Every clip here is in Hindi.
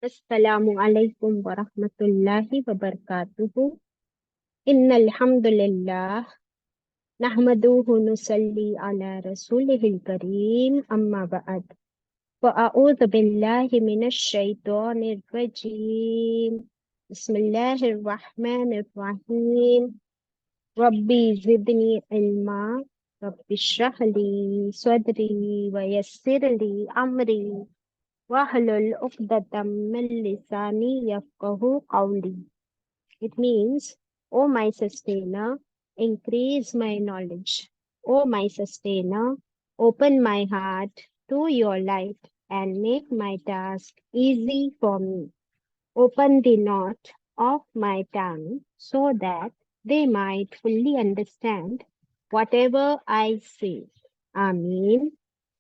अस्सलामु अलैकुम वरहमतुल्लाहि वबरकातुहू। इन्नल हम्दुलिल्लाह नहमदुहु नुसल्ली अला रसूलिहिल करीम अम्मा बअद। फ़अऊज़ु बिल्लाहि मिनश शैतानिर रजीम। बिस्मिल्लाहिर रहमानिर रहीम। रब्बी ज़िदनी इल्मा। रब्बिश्रह ली सदरी वयस्सिर ली अमरी wahlul uqdatam min lisani yafqahu qawli. It means, O my sustainer, increase my knowledge. O my sustainer, open my heart to your light and make my task easy for me. Open the knot of my tongue so that they might fully understand whatever I say. Ameen.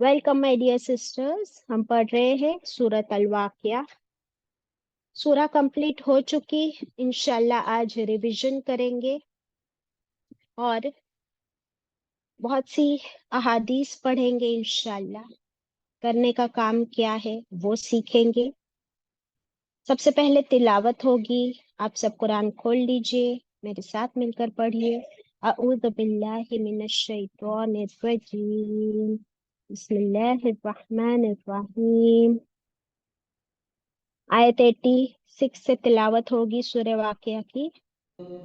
Welcome my dear sisters. हम पढ़ रहे हैं सूरत अल वाक़िया. सूरा कंप्लीट हो चुकी. इंशाल्लाह आज रिवीजन करेंगे और बहुत सी अहादीस पढ़ेंगे. इंशाल्लाह करने का काम क्या है वो सीखेंगे. सबसे पहले तिलावत होगी. आप सब कुरान खोल लीजिए, मेरे साथ मिलकर पढ़िए. अऊज़ु बिल्लाहि मिनश शैतानिर रजीम. बिस्मिल्लाहिर रहमानिर रहीम. आयत 86 से तिलावत होगी सूरह वाक़िया की.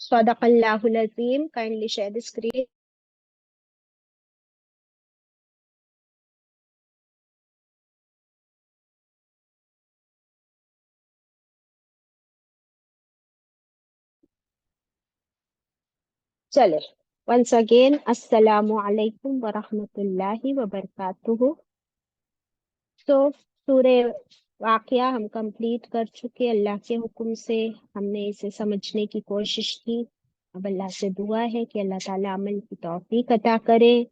सदक़ल्लाहुल अज़ीम. Kindly share the screen. चले. वंस अगेन अस्सलामु अलैकुम वरहमतुल्लाहि वबरकातुहू. तो सूरे वाक़िया हम कंप्लीट कर चुके. अल्लाह के हुक्म से हमने इसे समझने की कोशिश की. अब अल्लाह से दुआ है कि अल्लाह ताला अमल की तौफीक अता करे.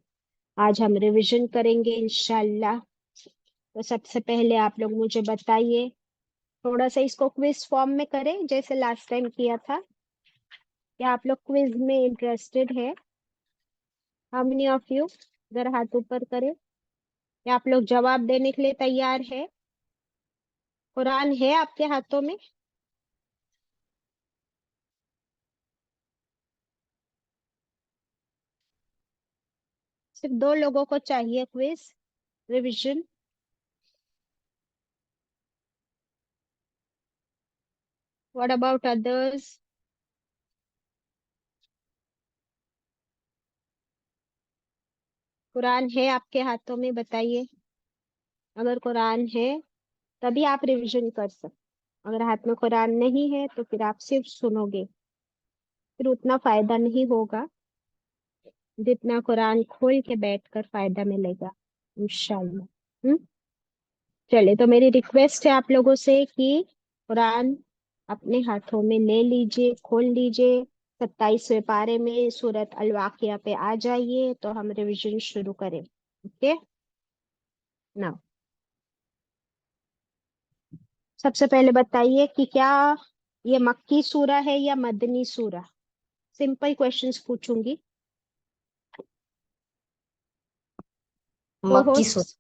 आज हम रिवीजन करेंगे इंशाअल्लाह. तो सबसे पहले आप लोग मुझे बताइए, थोड़ा सा इसको क्विज फॉर्म में करें जैसे लास्ट टाइम किया था। क्या आप लोग क्विज में इंटरेस्टेड है? How many of you? जरा हाथ ऊपर करें। क्या आप लोग जवाब देने के लिए तैयार है? कुरान है आपके हाथों में? सिर्फ दो लोगों को चाहिए quiz revision. What about others? Quran है आपके हाथों में? बताइए। अगर कुरान है तभी आप रिवीजन कर सकते। अगर हाथ में कुरान नहीं है तो फिर आप सिर्फ सुनोगे, फिर उतना फायदा नहीं होगा जितना कुरान खोल के बैठकर फायदा मिलेगा इंशाल्लाह। चलिए, तो मेरी रिक्वेस्ट है आप लोगों से कि कुरान अपने हाथों में ले लीजिए, खोल लीजिए, 27वें पारे में सूरत अल वाक़िया पे आ जाइए तो हम रिवीजन शुरू करें। ओके ना? सबसे पहले बताइए कि क्या ये मक्की सूरा है या मदनी सूरा? सिंपल क्वेश्चंस पूछूंगी। को मक्की सूरत। होस्ट,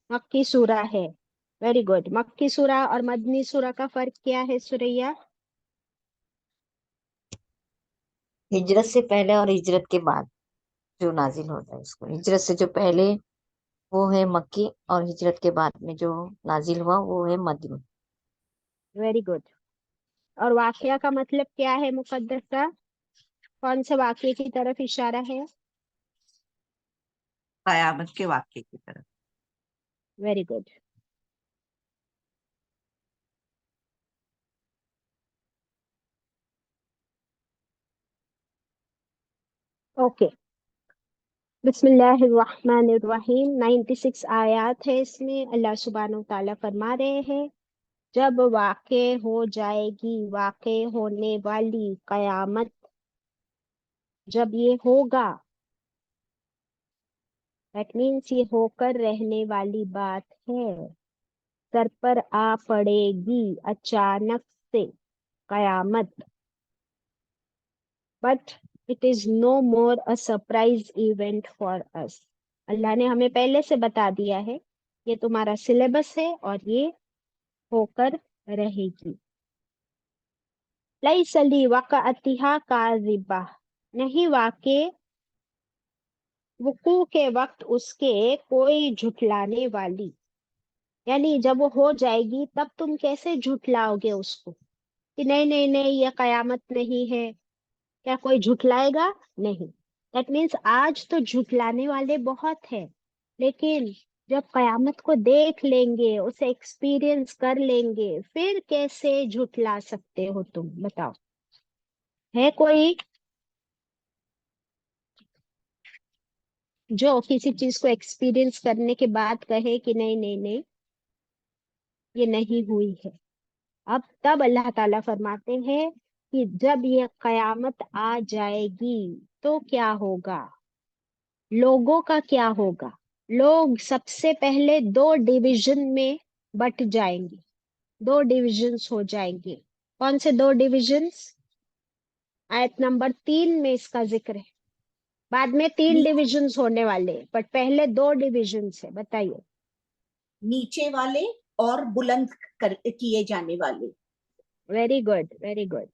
मक्की सूरा है। Very good. मक्की सूरा और मदनी सूरा का फर्क क्या है सुरैया? हिजरत से पहले और हिजरत के बाद जो नाजिल होता है उसको, हिजरत से जो पहले वो है मक्की, और हिजरत के बाद में जो नाजिल हुआ वो है मदनी। Very good. और वाकया का मतलब क्या है मुकद्दसा? कौन से वाक्य की तरफ इशारा है? कयामत के वाक्य की तरफ। Very good. ओके, बिस्मिल्लाहिर्रहमानिर्रहीम। 96 आयत है इसमें। अल्लाह सुब्हानहू तआला फरमा रहे हैं, जब वाक़े हो जाएगी, वाक़े होने वाली कयामत, जब ये होगा, दैट मीन्स ये होकर रहने वाली बात है, सर पर आ पड़ेगी अचानक से कयामत। But it is no more a surprise event for us. अल्लाह ने हमें पहले से बता दिया है, ये तुम्हारा सिलेबस है और ये होकर रहेगी। लैसली वक़अतिहा काज़िबा, नहीं वाक़े वुकू के वक्त उसके कोई झुठलाने वाली। यानी जब वो हो जाएगी तब तुम कैसे झुठलाओगे उसको कि नहीं नहीं नहीं ये कयामत नहीं है? क्या कोई झुठलाएगा? नहीं। दैट मीन्स आज तो झुठलाने वाले बहुत है, लेकिन जब कयामत को देख लेंगे, उसे एक्सपीरियंस कर लेंगे, फिर कैसे झुठला सकते हो तुम? बताओ, है कोई जो किसी चीज को एक्सपीरियंस करने के बाद कहे कि नहीं नहीं नहीं ये नहीं हुई है? अब तब अल्लाह ताला फरमाते हैं कि जब ये कयामत आ जाएगी तो क्या होगा, लोगों का क्या होगा। लोग सबसे पहले दो डिवीजन में बट जाएंगे, दो डिविजन्स हो जाएंगे। कौन से दो डिविजन्स? आयत नंबर 3 में इसका जिक्र है। बाद में तीन नी, डिविजन्स होने वाले हैं, बट पहले दो डिविजन्स है। बताइए। नीचे वाले और बुलंद किए जाने वाले। Very good, very good.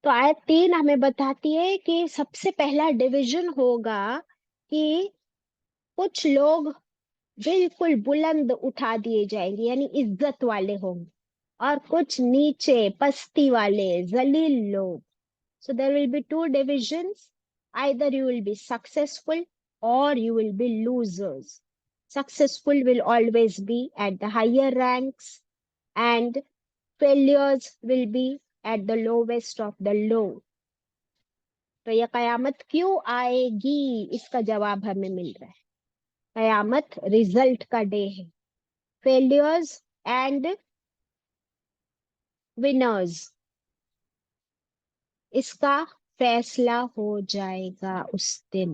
तो आयत 3 हमें बताती है कि सबसे पहला डिवीजन होगा कि कुछ लोग बिल्कुल बुलंद उठा दिए जाएंगे, यानी इज्जत वाले होंगे, और कुछ नीचे पस्ती वाले जलील लोग। So there will be two divisions. Either you will be successful or you will be losers. Successful will always be at the higher ranks, and failures will be at the lowest of the low. तो ये कयामत क्यों आएगी, इसका जवाब हमें मिल रहा है। कयामत रिजल्ट का डे है। फेलियर्स एंड विनर्स, इसका फैसला हो जाएगा उस दिन।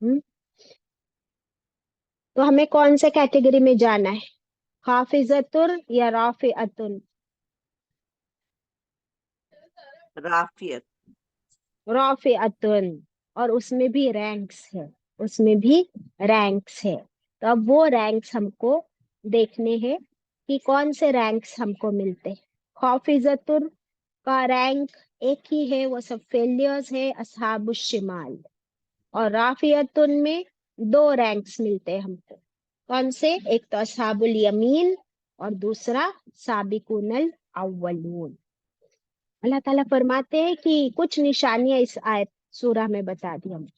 हम्म तो हमें कौन से कैटेगरी में जाना है, हाफिजतुर या राफिअतुन? राफियत। राफिअतुन। और उसमें भी रैंक्स है, उसमें भी रैंक्स है। तो अब वो रैंक्स हमको देखने हैं कि कौन से रैंक्स हमको मिलते हैं। हाफिजतुर का रैंक एक ही है, वो सब फेलियर्स है, असहाबुश शिमाल। और राफियतुन में दो रैंक्स मिलते हैं हमको। कौन से? एक तो असहाबुल यमीन और दूसरा साबिकुनल अव्वलून। अल्लाह ताला फरमाते हैं कि कुछ निशानियां इस आयत सूरा में बता दी हमें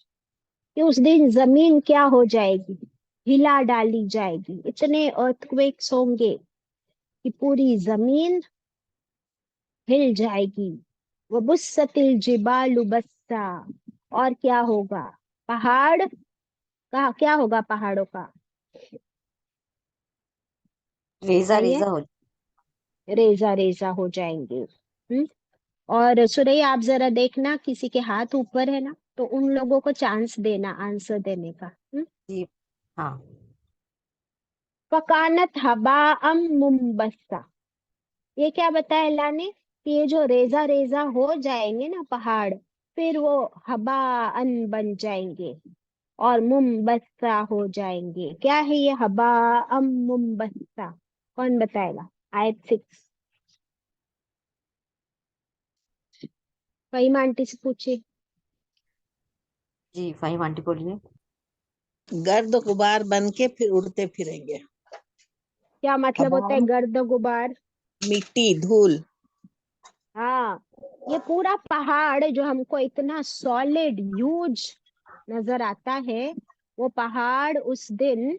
कि उस दिन जमीन क्या हो जाएगी, हिला डाली जाएगी। इतने अर्थक्वेक्स होंगे कि पूरी जमीन हिल जाएगी। वो बुस्सतिल जिबालु बस्सा। और क्या होगा? पहाड़ का क्या होगा? पहाड़ों का रेजा बताइए। रेजा हो। रेजा रेजा हो जाएंगे। और सुरैया आप जरा देखना, किसी के हाथ ऊपर है ना, तो उन लोगों को चांस देना आंसर देने का। जी हाँ। फकानत हबा अम मुम्बस्सा। ये क्या बताया अल्लाह ने कि ये जो रेजा रेजा हो जाएंगे ना पहाड़, फिर वो हबा अन बन जाएंगे और मुम्बस्सा हो जाएंगे। क्या है ये हबा अम मुम्बस्सा? कौन बताएगा? आयत 6। फहीमा आंटी से पूछिए। जी फाहिम आंटी बोलिए। गर्द गुबार बन के फिर उड़ते फिरेंगे। क्या मतलब होता है हवा गर्द गुबार? मिट्टी धूल। हाँ, ये पूरा पहाड़ जो हमको इतना सॉलिड ह्यूज नजर आता है, वो पहाड़ उस दिन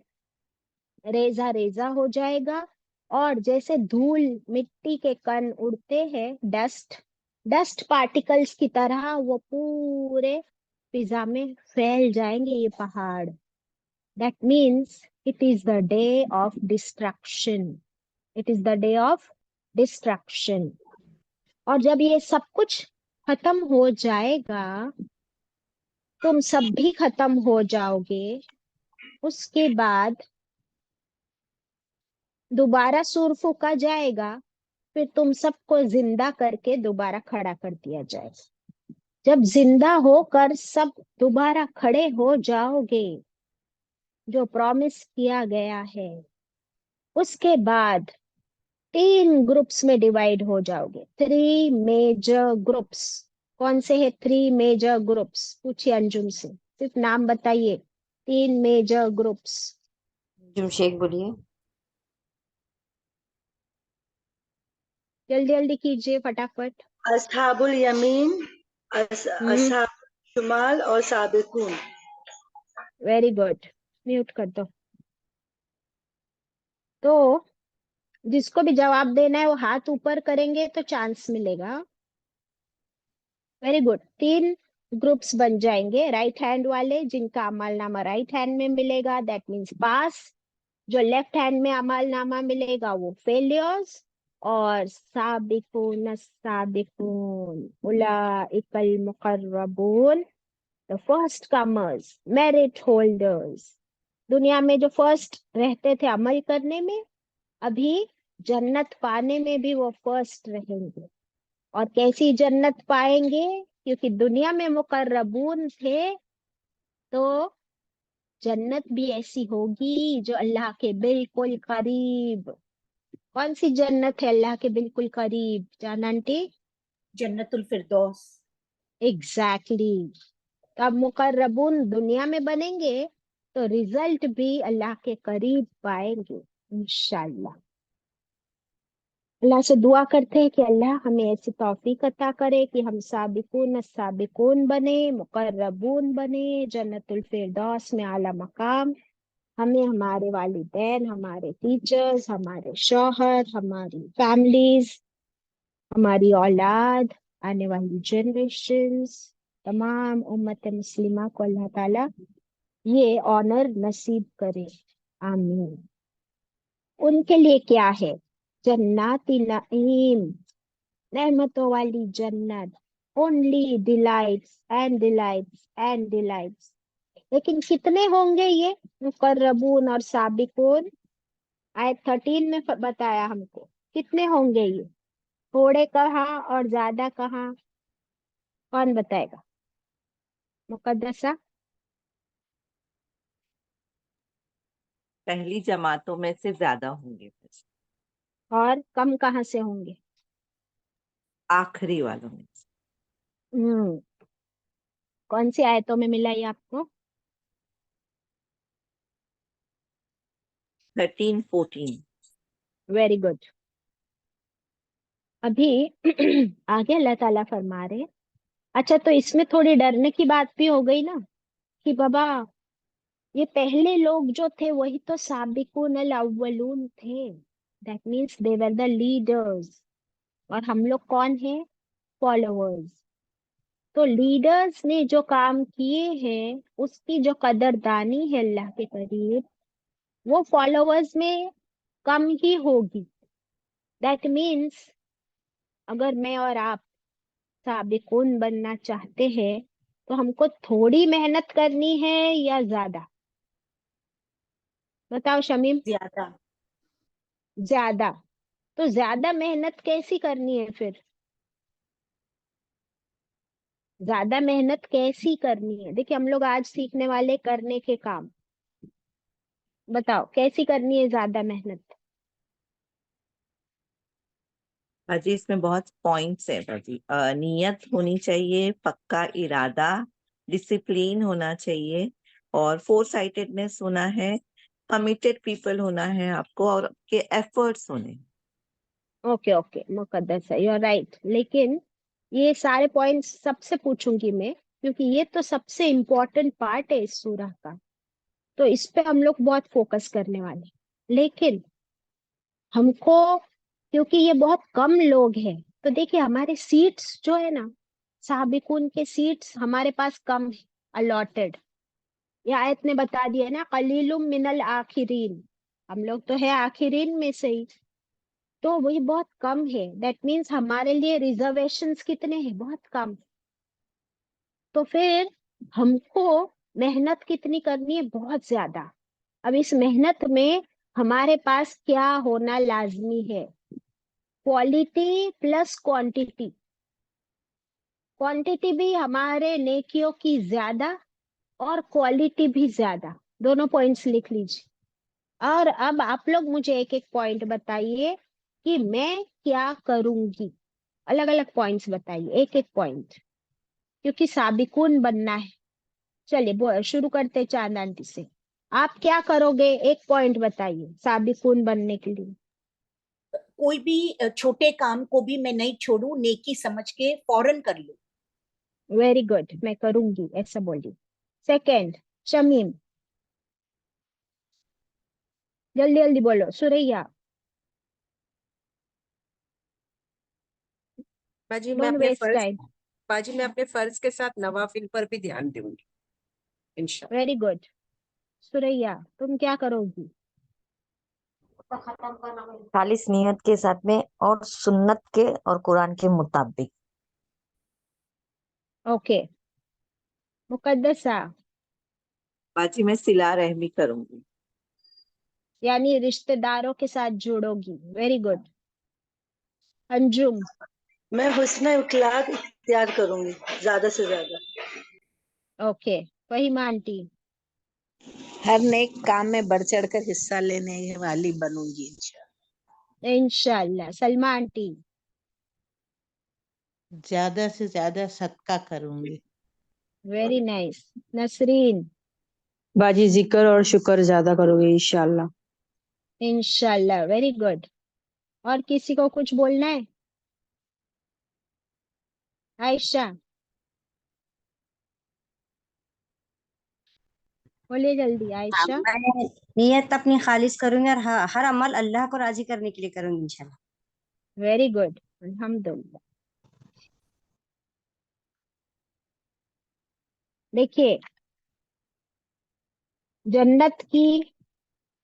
रेजा रेजा हो जाएगा। और जैसे धूल, मिट्टी के कण उड़ते हैं, डस्ट डस्ट पार्टिकल्स की तरह वो पूरे फिजा में फैल जाएंगे ये पहाड़। That means it is the day of destruction. It is the day of destruction. और जब ये सब कुछ खत्म हो जाएगा, तुम सब भी खत्म हो जाओगे। उसके बाद दोबारा सूर फूका जाएगा, फिर तुम सबको जिंदा करके दोबारा खड़ा कर दिया जाएगा। जब जिंदा होकर सब दोबारा खड़े हो जाओगे, जो प्रॉमिस किया गया है, उसके बाद 3 ग्रुप्स में डिवाइड हो जाओगे। 3 मेजर ग्रुप्स। कौन से है 3 मेजर ग्रुप्स? पूछिए अंजुम से, सिर्फ नाम बताइए। 3 मेजर ग्रुप्स। जुम शेख बोलिए। जल्दी जल्दी कीजिए फटाफट। अस्हाबुल यमीन, हम्म, अस्हाब शुमाल और साबिकून। Very good. म्यूट कर दो। तो जिसको भी जवाब देना है वो हाथ ऊपर करेंगे तो चांस मिलेगा। Very good. 3 ग्रुप्स बन जाएंगे। राइट हैंड वाले जिनका अमल नामा राइट हैंड में मिलेगा, दैट मीन्स पास। जो लेफ्ट हैंड में अमल नामा मिलेगा वो फेलियर्स। और साबिकून साबिकून उलाइकल मुकर्रबून, the first comers, merit holders. दुनिया में जो फर्स्ट रहते थे अमल करने में, अभी जन्नत पाने में भी वो फर्स्ट रहेंगे। और कैसी जन्नत पाएंगे? क्योंकि दुनिया में मुकर्रबून थे, तो जन्नत भी ऐसी होगी जो अल्लाह के बिल्कुल करीब। कौन सी जन्नत है अल्लाह के बिल्कुल करीब, जान आंटी? जन्नतुल फिरदौस। एग्जैक्टली। तब मुकर्रबून दुनिया में बनेंगे तो रिजल्ट भी अल्लाह के करीब पाएंगे इंशाल्लाह। अल्लाह से दुआ करते हैं कि अल्लाह हमें ऐसी तौफीक अता करे कि हम साबिकून साबिकून बने, मुकर्रबून बने, जन्नतुल फिरदौस में आला मकाम। हमें, हमारे वालिदैन, हमारे टीचर्स, हमारे शौहर, हमारी फैमिलीज, हमारी औलाद, आने वाली जनरेशंस, तमाम उम्मत मुस्लिमा को अल्लाह ताला ये ऑनर नसीब करे। आमीन। उनके लिए क्या है? जन्नाती नईम, नेमतों वाली जन्नत। Only delights and delights and delights. लेकिन कितने होंगे ये? मुकर्रबून और साबिकून आयत 13 में बताया हमको कितने होंगे ये, थोड़े कहाँ और ज्यादा कहाँ, कौन बताएगा? मुकद्दसा। पहली जमातों में से ज्यादा होंगे, बस और कम कहाँ से होंगे? आखिरी वालों में से। हम्म कौन सी आयतों में मिला ये आपको? 13, 14। Very good. अभी आगे अल्लाह ताला फरमा रहे, अच्छा तो इसमें थोड़ी डरने की बात भी हो गई ना कि बाबा ये पहले लोग जो थे वही तो साबिकून अल अव्वलून थे, that means they were the leaders, और हम लोग कौन है? फॉलोअर्स। तो लीडर्स ने जो काम किए हैं उसकी जो कदरदानी है अल्लाह के करीब, वो फॉलोअर्स में कम ही होगी। दैट मीन्स अगर मैं और आप साबिकून बनना चाहते हैं तो हमको थोड़ी मेहनत करनी है या ज्यादा? बताओ शमीम। ज्यादा। ज्यादा। तो ज्यादा मेहनत कैसी करनी है फिर? ज्यादा मेहनत कैसी करनी है? देखिए हम लोग आज सीखने वाले करने के काम, बताओ कैसी करनी है ज्यादा मेहनत? बाजी इसमें बहुत पॉइंट्स है बाजी। नियत होनी चाहिए, पक्का इरादा, डिसिप्लिन होना चाहिए, और फोर साइटेडनेस होना है, कमिटेड पीपल होना है आपको, और आपके एफर्ट्स होने। ओके ओके मुकद्दस है, यू आर राइट, लेकिन ये सारे पॉइंट्स सबसे पूछूंगी मैं क्योंकि ये तो सबसे इम्पोर्टेंट पार्ट है इस सूरह का, तो इस पे हम लोग बहुत फोकस करने वाले हैं। लेकिन हमको, क्योंकि ये बहुत कम लोग हैं, तो देखिए हमारे सीट्स जो है ना, साबिकून के सीट्स हमारे पास कम है अलॉटेड। ये आयत ने बता दिया ना, कलीलुम मिनल आखिरीन, हम लोग तो है आखिरीन में से ही, तो वही बहुत कम है। दैट मीन्स हमारे लिए रिजर्वेशंस कितने हैं? बहुत कम। तो फिर हमको मेहनत कितनी करनी है? बहुत ज्यादा। अब इस मेहनत में हमारे पास क्या होना लाजमी है? Quality plus quantity. क्वांटिटी भी हमारे नेकियों की ज्यादा और क्वालिटी भी ज्यादा, दोनों पॉइंट्स लिख लीजिए। और अब आप लोग मुझे एक एक पॉइंट बताइए कि मैं क्या करूंगी। अलग अलग पॉइंट्स बताइए, एक एक पॉइंट, क्योंकि साबिकून बनना है। चलिए शुरू करते हैं चांद आंटी से। आप क्या करोगे? एक पॉइंट बताइए साबिकून बनने के लिए। कोई भी छोटे काम को भी मैं नहीं छोड़ू, नेकी समझ के फौरन कर लूं। वेरी गुड, मैं करूंगी ऐसा बोलिए। सेकंड, शमीम जल्दी जल्दी बोलो। सुरैया, बाजी मैं डोंट अपने वेस्ट फर्ज टाइम। बाजी मैं अपने फर्ज के साथ नवाफिल पर भी ध्यान दूंगी इंशाल्लाह। Very good. सुरैया तुम क्या करोगी? खालिस नियत के साथ में और सुन्नत के और कुरान के मुताबिक। ओके मुकद्दसा, बाजी मैं सिला रहमी करूंगी। यानी रिश्तेदारों के साथ जुड़ोगी। Very good. अंजुम। मैं हुस्न इखलाक इख्तियार करूंगी ज्यादा से ज्यादा। Okay Fahima aunty. हर नेक काम में बढ़ चढ़ कर हिस्सा लेने वाली बनूंगी इंशाल्लाह। इंशाल्लाह। सलमा आंटी। ज्यादा से ज्यादा सदका करूंगी। Very nice. नसरीन। बाजी जिक्र और शुक्र ज्यादा करोगे इंशाल्लाह। इंशाल्लाह, वेरी गुड। और किसी को कुछ बोलना है? आयशा बोलिए जल्दी, हाँ, आयशा। मैं नियत अपनी खालिस करूंगी और हर अमल अल्लाह को राजी करने के लिए करूंगी इंशाल्लाह। वेरी गुड, अल्हम्दुलिल्लाह। देखिए जन्नत की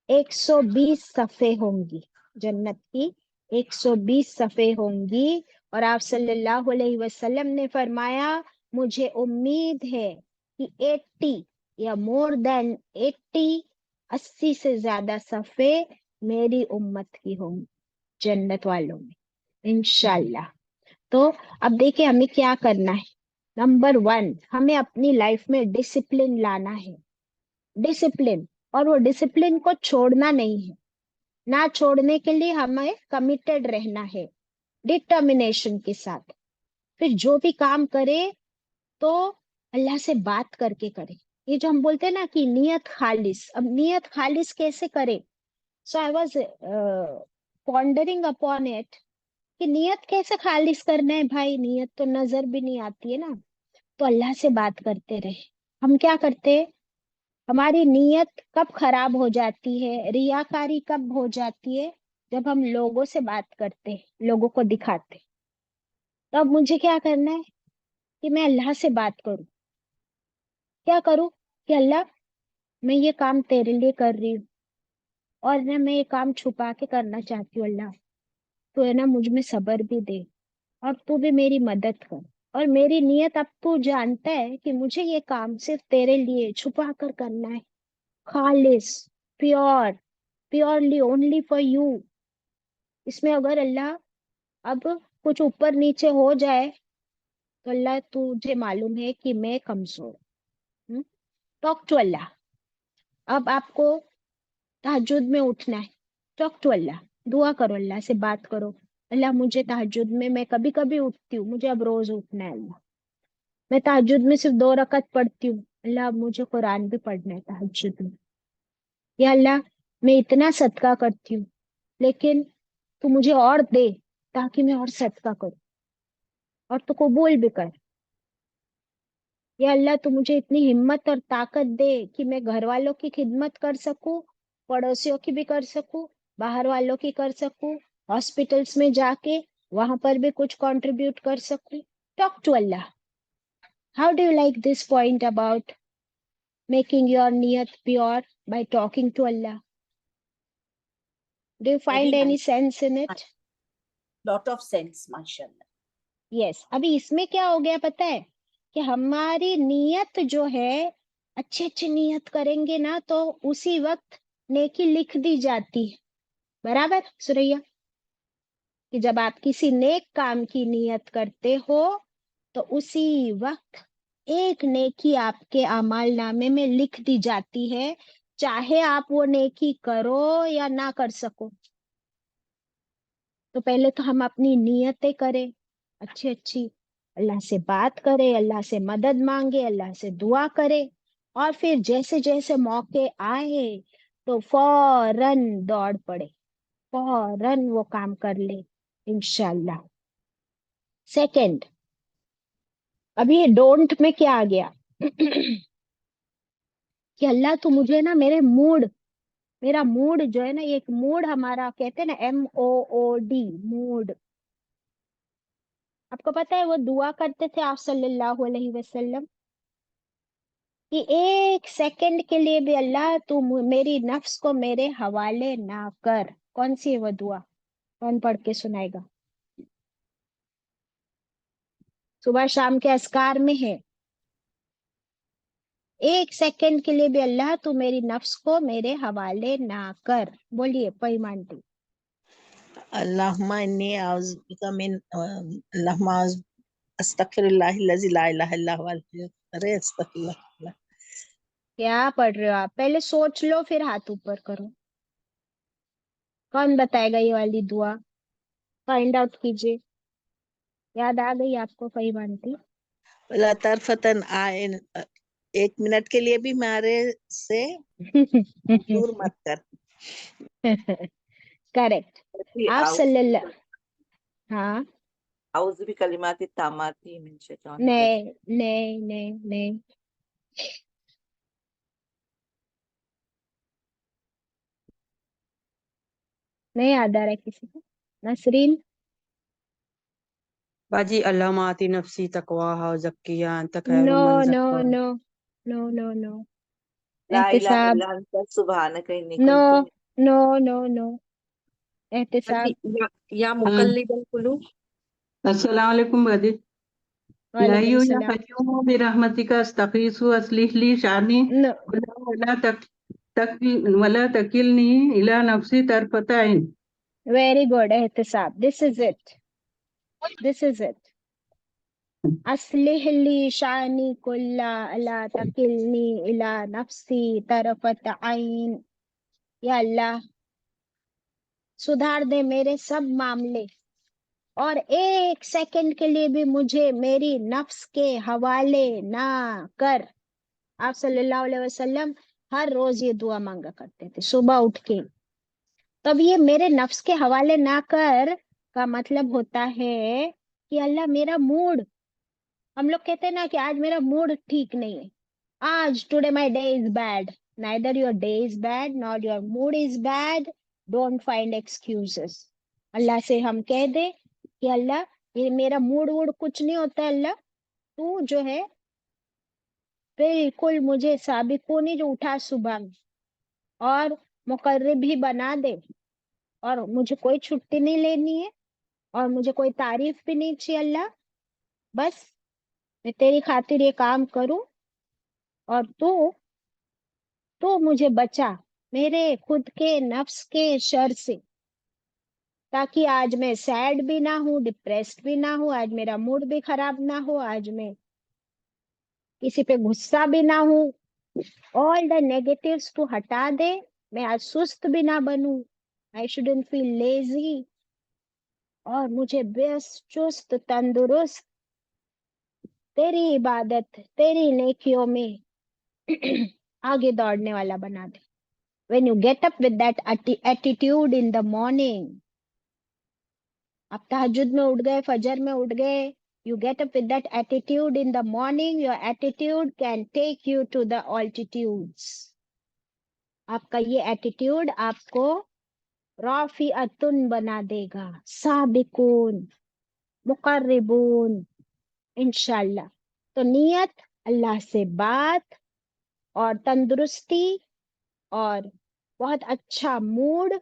120 सफ़े होंगी, जन्नत की 120 सफ़े होंगी, और आप सल्लल्लाहु अलैहि वसल्लम ने फरमाया मुझे उम्मीद है कि 80 या मोर देन 80 80 से ज्यादा सफ़े मेरी उम्मत की होंगी जन्नत वालों में, इंशाल्लाह। तो अब देखिए हमें क्या करना है। नंबर 1, हमें अपनी लाइफ में डिसिप्लिन लाना है, डिसिप्लिन। और वो डिसिप्लिन को छोड़ना नहीं है, ना छोड़ने के लिए हमें कमिटेड रहना है डिटर्मिनेशन के साथ। फिर जो भी काम करे तो अल्लाह से बात करके करे। ये जो हम बोलते हैं ना कि नियत खालिस, अब नियत खालिस कैसे करे? So I was pondering upon it कि नियत कैसे खालिस करना है भाई, नियत तो नजर भी नहीं आती है ना। तो अल्लाह से बात करते रहे। हम क्या करते हैं, हमारी नीयत कब खराब हो जाती है, रियाकारी कब हो जाती है? जब हम लोगों से बात करते हैं, लोगों को दिखाते। तो अब मुझे क्या करना है कि मैं अल्लाह से बात करूं। क्या करूं कि अल्लाह, मैं ये काम तेरे लिए कर रही हूँ, और ना मैं ये काम छुपा के करना चाहती हूँ अल्लाह। तो है ना, मुझ में सब्र भी दे, और तू भी मेरी मदद कर। और मेरी नीयत अब तू जानता है कि मुझे ये काम सिर्फ तेरे लिए छुपा कर करना है, खालिस, pure, purely only for you. इसमें अगर अल्लाह अब कुछ ऊपर नीचे हो जाए तो अल्लाह तुझे मालूम है कि मैं कमजोर हूँ। टॉक टू अल्लाह। अब आपको तहज्जुद में उठना है, टॉक टू अल्लाह, दुआ करो, अल्लाह से बात करो। अल्लाह मुझे तहज्जुद में, मैं कभी कभी उठती हूँ, मुझे अब रोज उठना है अल्लाह। मैं तहज्जुद में सिर्फ 2 रकत पढ़ती हूँ, अल्लाह अब मुझे कुरान भी पढ़ना है तहज्जुद में। या अल्लाह, मैं इतना सदका करती हूँ, लेकिन तू मुझे और दे ताकि मैं और सदका करूँ, और तू कबूल भी कर। या अल्लाह, तू मुझे इतनी हिम्मत और ताकत दे कि मैं घर वालों की खिदमत कर सकूं, पड़ोसियों की भी कर सकूं, बाहर वालों की कर सकूं, हॉस्पिटल्स में जाके वहां पर भी कुछ कंट्रीब्यूट कर सकूं। Talk to Allah. How do you like this point about making your नियत pure by talking to Allah? Do you very find any nice, sense in it? Lot of sense, माशाल्लाह। Yes. अभी इसमें क्या हो गया पता है कि हमारी नीयत जो है, अच्छी अच्छी नीयत करेंगे ना तो उसी वक्त नेकी लिख दी जाती है। बराबर सुरैया? कि जब आप किसी नेक काम की नीयत करते हो तो उसी वक्त एक नेकी आपके अमाल नामे में लिख दी जाती है, चाहे आप वो नेकी करो या ना कर सको। तो पहले तो हम अपनी नीयतें करें अच्छी अच्छी, अल्लाह से बात करें, अल्लाह से मदद मांगे, अल्लाह से दुआ करें, और फिर जैसे जैसे मौके आए तो फौरन दौड़ पड़े, फौरन वो काम कर ले इंशाल्लाह। सेकंड, अभी ये डोंट में क्या आ गया कि अल्लाह तू मुझे ना मेरा मूड जो है ना, एक मूड हमारा कहते हैं ना, MOOD, मूड। आपको पता है वो दुआ करते थे आप सल्लल्लाहु अलैहि वसल्लम कि 1 सेकंड के लिए भी अल्लाह तू मेरी नफ्स को मेरे हवाले ना कर। कौन सी है वो दुआ? कौन पढ़ के सुनाएगा? सुबह शाम के अस्कार में है, 1 सेकंड के लिए भी अल्लाह तू मेरी नफ्स को मेरे हवाले ना कर। बोलिए पैमानती। अल्लाहुम्मा इन्नी आउज़ु बिका मिन अल्लाहुम्मा अस्तगफिरुल्लाहिल्लज़ी ला इलाहा इल्ला हुवा अरे अस्तगफिरुल्लाह। क्या पढ़ रहे हो आप? पहले सोच लो फिर हाथ ऊपर करो। कौन बताएगा ये वाली दुआ? फाइंड आउट कीजिए। याद आ गई आपको पैमानती? वला तरफतन आइन 1 मिनट के लिए भी मारे से दूर मत कर। करेक्ट। जी, आप सल्लल्लाहु, हाँ, आउज़ भी कलिमात तामाती मिन शैतानिर नहीं रजीम। नहीं नहीं नहीं, नहीं याद आ रहा है किसी को? नसरीन? बाजी अल्लाह माती नफसी तकवाहा व ज़क्किहा अंत नो खैरुम मन नो ज़क्काहा। No no no no. ला इलाहा एहतिसाब? इल्ला अंता सुब्हानका इन्नी नो कुन्तु नो नो नो। हाजी, एहतिसाब? या हाँ, मुकल्लिबल कुलूब। अस्सलाम वालेकुम बाजी। या वालेकुम अय्युहा या सलाम। कय्यूम बिरहमतिका अस्तगीथु अस्लिह ली शानी नो वला तक वला तकिलनी इला नफ्सी तरफता ऐन। Very good, एहतिसाब. This is it. This is it. अस्लिह ली शानी कुल्ला अला तकिलनी इला नफ्सी तरफत आइन. या अल्लाह, सुधार दे मेरे सब मामले और एक सेकंड के लिए भी मुझे मेरी नफ्स के हवाले ना कर. आप सल्लल्लाहु अलैहि वसल्लम हर रोज ये दुआ मांगा करते थे सुबह उठ के. तब ये मेरे नफ्स के हवाले ना कर का मतलब होता है कि अल्लाह मेरा मूड, हम लोग कहते हैं ना कि आज मेरा मूड ठीक नहीं है, आज today my day is bad. Neither your day is bad not your mood is bad. Don't find excuses. अल्लाह से हम कह दे कि अल्लाह ये मेरा मूड वूड कुछ नहीं होता, अल्लाह तू जो है बिल्कुल मुझे साबिकूनी जो उठा सुबह में और मुकर्रिब भी बना दे, और मुझे कोई छुट्टी नहीं लेनी है और मुझे कोई तारीफ भी नहीं चाहिए अल्लाह. बस मैं तेरी खातिर ये काम करूं और तू मुझे बचा मेरे खुद के नफ्स के शर से, ताकि आज मैं सैड भी ना हूँ, डिप्रेस्ड भी ना हूँ, आज मेरा मूड भी खराब ना हो, आज मैं किसी पे गुस्सा भी ना हूँ. ऑल द नेगेटिव्स तू हटा दे. मैं आज सुस्त भी ना बनूं. I shouldn't feel lazy. और मुझे बेस्ट चुस्त तंदुरुस्त तेरी इबादत तेरी नेकियों में आगे दौड़ने वाला बना दे. When you get up with that attitude in the morning, आप तहज्जुद में उठ गए, फजर में उठ गए, you get up with that attitude in the morning, your attitude can take you to the altitudes. आपका ये एटीट्यूड आपको राफिअतुन बना देगा, साबिकून, मुकर्रिबून, इंशाल्लाह. तो नियत, अल्लाह से बात और तंदुरुस्ती और बहुत अच्छा मूड.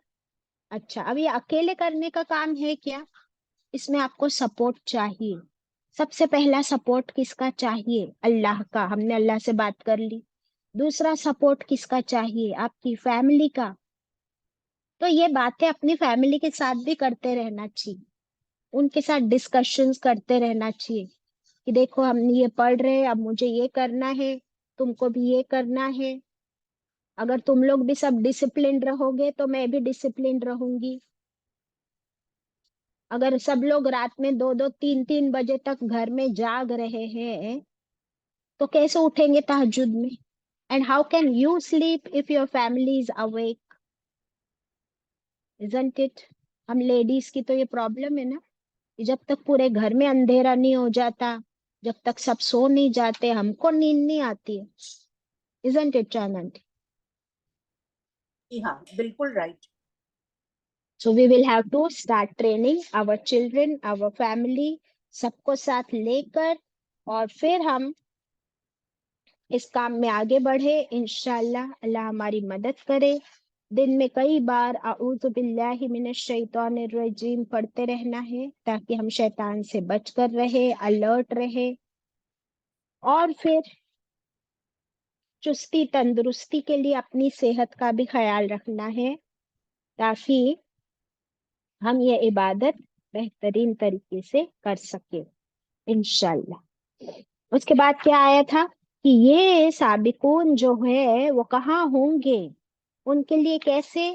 अच्छा, अब ये अकेले करने का काम है क्या? इसमें आपको सपोर्ट चाहिए. सबसे पहला सपोर्ट किसका चाहिए? अल्लाह का. हमने अल्लाह से बात कर ली. दूसरा सपोर्ट किसका चाहिए? आपकी फैमिली का. तो ये बातें अपनी फैमिली के साथ भी करते रहना चाहिए. उनके साथ डिस्कशंस करते रहना चाहिए कि देखो हम ये पढ़ रहे हैं, अब मुझे ये करना है, तुमको भी ये करना है. अगर तुम लोग भी सब डिसिप्लिन रहोगे तो मैं भी डिसिप्लिन रहूंगी. अगर सब लोग रात में 2-2 3-3 बजे तक घर में जाग रहे हैं तो कैसे उठेंगे तहज्जुद में? And how can you sleep if your family is awake? Isn't it? हम लेडीज की तो ये प्रॉब्लम है ना कि जब तक पूरे घर में अंधेरा नहीं हो जाता, जब तक सब सो नहीं जाते, हमको नींद नहीं आती है. इजंट इट चानंद? हाँ, बिल्कुल right. So we will have to start training our children, our family, सबको साथ लेकर, और फिर हम इस काम में आगे बढ़े इंशाल्लाह. अल्लाह हमारी मदद करे. दिन में कई बार अऊज़ु बिल्लाहि मिनश शैतानिर रजीम पढ़ते रहना है ताकि हम शैतान से बचकर रहे, अलर्ट रहे. और फिर चुस्ती तंदुरुस्ती के लिए अपनी सेहत का भी ख्याल रखना है ताकि हम ये इबादत बेहतरीन तरीके से कर सके इंशाल्लाह. उसके बाद क्या आया था कि ये साबिकून जो है वो कहाँ होंगे, उनके लिए कैसे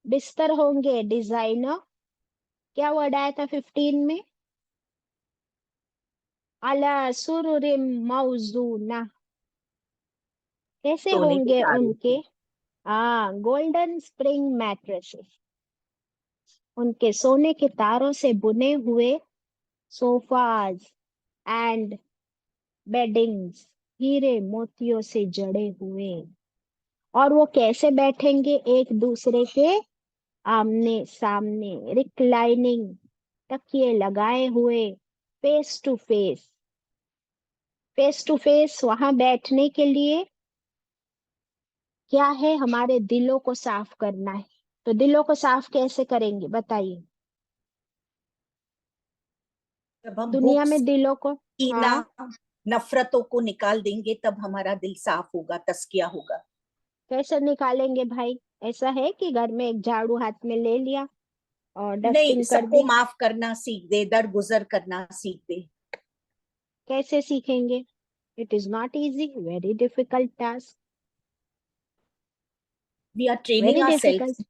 बिस्तर होंगे, डिजाइनर. क्या वर्ड आया था 15 में? अला सुरुरिम मौजूना. कैसे सोने की होंगे चादर उनके? Golden spring mattresses. उनके सोने के तारों से बुने हुए सोफाज एंड बेडिंग्स हीरे मोतियों से जड़े हुए. और वो कैसे बैठेंगे? एक दूसरे के आमने सामने, रिक्लाइनिंग, तकिए लगाए हुए, face to face. Face to face वहां बैठने के लिए क्या है? हमारे दिलों को साफ करना है. तो दिलों को साफ कैसे करेंगे बताइए? जब हम दुनिया में हुक्स, दिलों को, कीना, हाँ, नफरतों को निकाल देंगे तब हमारा दिल साफ होगा, तस्किया होगा. कैसे निकालेंगे भाई? ऐसा है कि घर में एक झाड़ू हाथ में ले लिया और नहीं, डस्टिंग कर सबको दी? माफ करना सीख दे, दरगुजर करना सीख दे। कैसे सीखेंगे? It is not easy, very difficult task, we are training very our difficult. Self.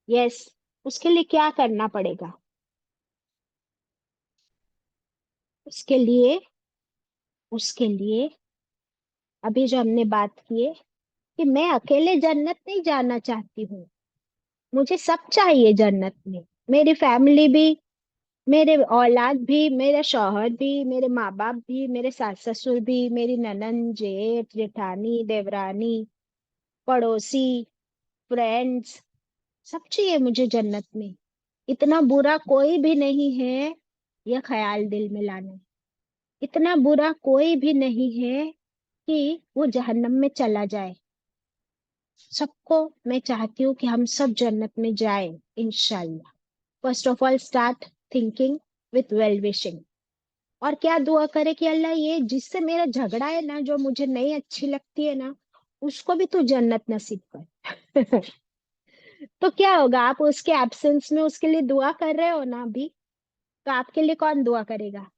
Yes, उसके लिए क्या करना पड़ेगा? उसके लिए उसके लिए अभी जो हमने बात की है कि मैं अकेले जन्नत नहीं जाना चाहती हूँ, मुझे सब चाहिए जन्नत में। मेरी फैमिली भी, मेरे औलाद भी, मेरे शौहर भी, मेरे माँ बाप भी, मेरे सास ससुर भी, मेरी ननंद, जेठ, जेठानी, देवरानी, पड़ोसी, फ्रेंड्स, सब चाहिए मुझे जन्नत में। इतना बुरा कोई भी नहीं है, यह ख्याल दिल में लाना। इतना बुरा कोई भी नहीं है कि वो जहन्नम में चला जाए। सबको मैं चाहती हूँ कि हम सब जन्नत में जाएं इंशाल्लाह। First of all start thinking with well wishing. और क्या दुआ करे कि अल्लाह, ये जिससे मेरा झगड़ा है ना, जो मुझे नहीं अच्छी लगती है ना, उसको भी तू जन्नत नसीब कर। तो क्या होगा? आप उसके एब्सेंस में उसके लिए दुआ कर रहे हो ना अभी, तो आपके लिए कौन दुआ करेगा?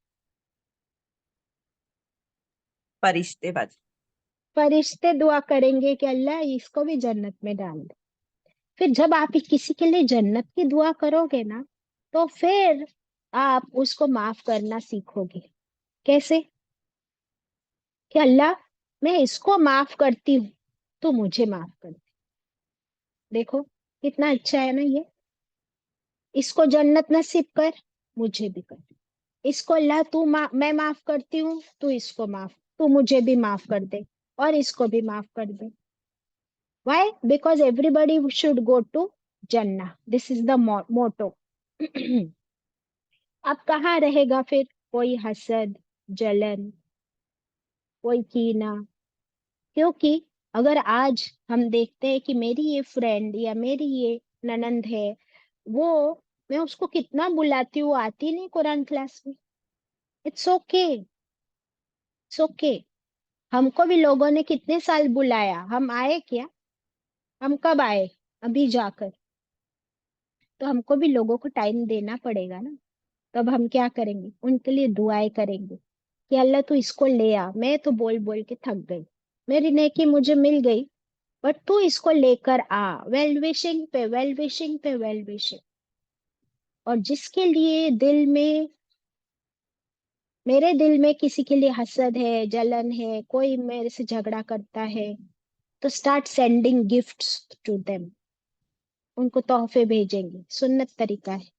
फरिश्ते बाजी। फरिश्ते दुआ करेंगे कि अल्लाह इसको भी जन्नत में डाल दे। फिर जब आप किसी के लिए जन्नत की दुआ करोगे ना, तो फिर आप उसको माफ करना सीखोगे। कैसे? कि अल्लाह, मैं इसको माफ करती हूँ, तो मुझे माफ कर दे। देखो कितना अच्छा है ना ये। इसको जन्नत नसीब कर, मुझे भी कर। इसको अल्लाह मैं माफ करती हूँ, तू मुझे भी माफ कर दे, और इसको भी माफ कर दे। Why? Because everybody should go to Jannah. This is the motto. अब कहाँ रहेगा फिर कोई हसद, जलन, कोई कीना? क्योंकि अगर आज हम देखते हैं कि मेरी ये फ्रेंड या मेरी ये ननंद है, वो, मैं उसको कितना बुलाती हूँ, आती नहीं कुरान क्लास में। It's okay, it's okay. हमको भी लोगों ने कितने साल बुलाया, हम आए क्या? हम कब आए? अभी जाकर। तो हमको भी लोगों को टाइम देना पड़ेगा ना। तब हम क्या करेंगे? उनके लिए दुआएं करेंगे कि अल्लाह तू इसको ले आ, मैं तो बोल बोल के थक गई, मेरी नेकी मुझे मिल गई, बट तू इसको लेकर आ। वेल विशिंग पे वेल विशिंग पे वेल विशिंग। और जिसके लिए दिल में, मेरे दिल में किसी के लिए हसद है, जलन है, कोई मेरे से झगड़ा करता है, तो start sending gifts to them. उनको तोहफे भेजेंगे, सुन्नत तरीका है।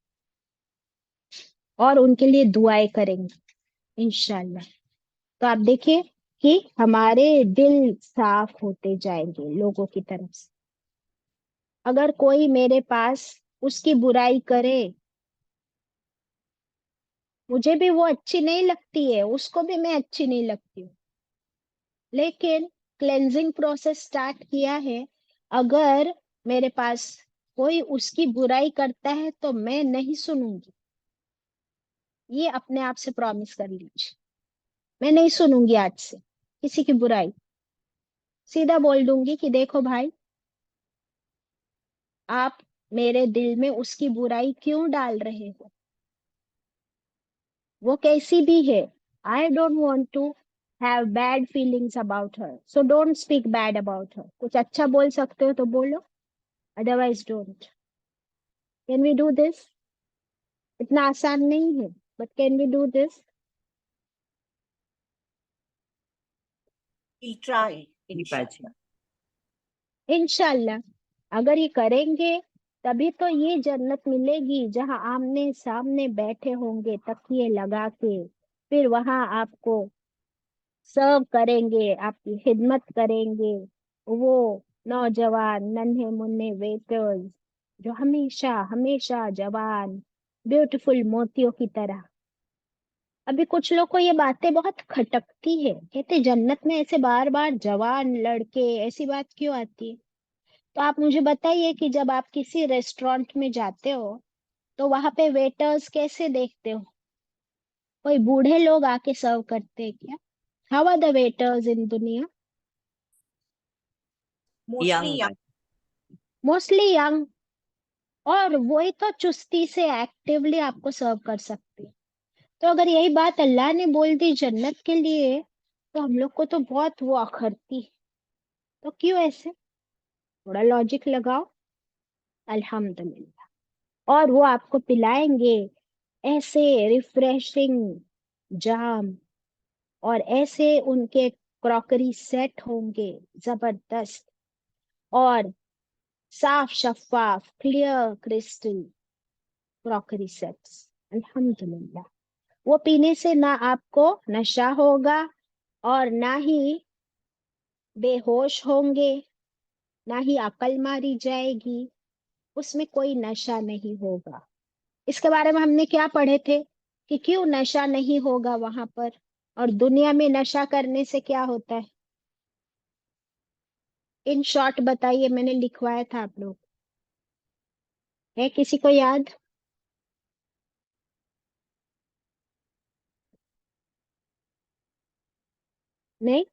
और उनके लिए दुआएं करेंगे इंशाल्लाह। तो आप देखिए कि हमारे दिल साफ होते जाएंगे लोगों की तरफ से। अगर कोई मेरे पास उसकी बुराई करे, मुझे भी वो अच्छी नहीं लगती है, उसको भी मैं अच्छी नहीं लगती हूँ, लेकिन क्लेंजिंग प्रोसेस स्टार्ट किया है। अगर मेरे पास कोई उसकी बुराई करता है तो मैं नहीं सुनूंगी। ये अपने आप से प्रॉमिस कर लीजिए, मैं नहीं सुनूंगी आज से किसी की बुराई। सीधा बोल दूंगी कि देखो भाई, आप मेरे दिल में उसकी बुराई क्यों डाल रहे हो? वो कैसी भी है, I don't want to have bad feelings about her, so don't speak bad about her. कुछ अच्छा बोल सकते हो तो बोलो, otherwise don't. Can we do this? इतना आसान नहीं है, but can we do this? We try जी बाजी। इंशाल्लाह। इंशाल्लाह। अगर ये करेंगे तभी तो ये जन्नत मिलेगी, जहां आमने सामने बैठे होंगे तकिए लगा के, फिर वहां आपको सर्व करेंगे, आपकी खिदमत करेंगे वो नौजवान नन्हे मुन्ने वेटर्स, जो हमेशा हमेशा जवान, ब्यूटीफुल मोतियों की तरह। अभी कुछ लोग को ये बातें बहुत खटकती है, कहते जन्नत में ऐसे बार बार जवान लड़के, ऐसी बात क्यों आती है? तो आप मुझे बताइए कि जब आप किसी रेस्टोरेंट में जाते हो, तो वहां पे वेटर्स कैसे देखते हो? कोई बूढ़े लोग आके सर्व करते हैं क्या? हाउ आर द वेटर्स इन दुनिया? मोस्टली यंग मोस्टली यंग, और वही तो चुस्ती से एक्टिवली आपको सर्व कर सकती है। तो अगर यही बात अल्लाह ने बोल दी जन्नत के लिए, तो हम लोग को तो बहुत वो अखरती। तो क्यों ऐसे? थोड़ा लॉजिक लगाओ। अल्हम्दुलिल्लाह। और वो आपको पिलाएंगे ऐसे रिफ्रेशिंग जाम, और ऐसे उनके क्रॉकरी सेट होंगे जबरदस्त, और साफ शफाफ क्लियर क्रिस्टल क्रॉकरी सेट्स। अल्हम्दुलिल्लाह। वो पीने से ना आपको नशा होगा, और ना ही बेहोश होंगे, ना ही अकल मारी जाएगी। उसमें कोई नशा नहीं होगा। इसके बारे में हमने क्या पढ़े थे कि क्यों नशा नहीं होगा वहां पर, और दुनिया में नशा करने से क्या होता है। इन शॉर्ट बताइए, मैंने लिखवाया था, आप लोग है किसी को याद? नहीं?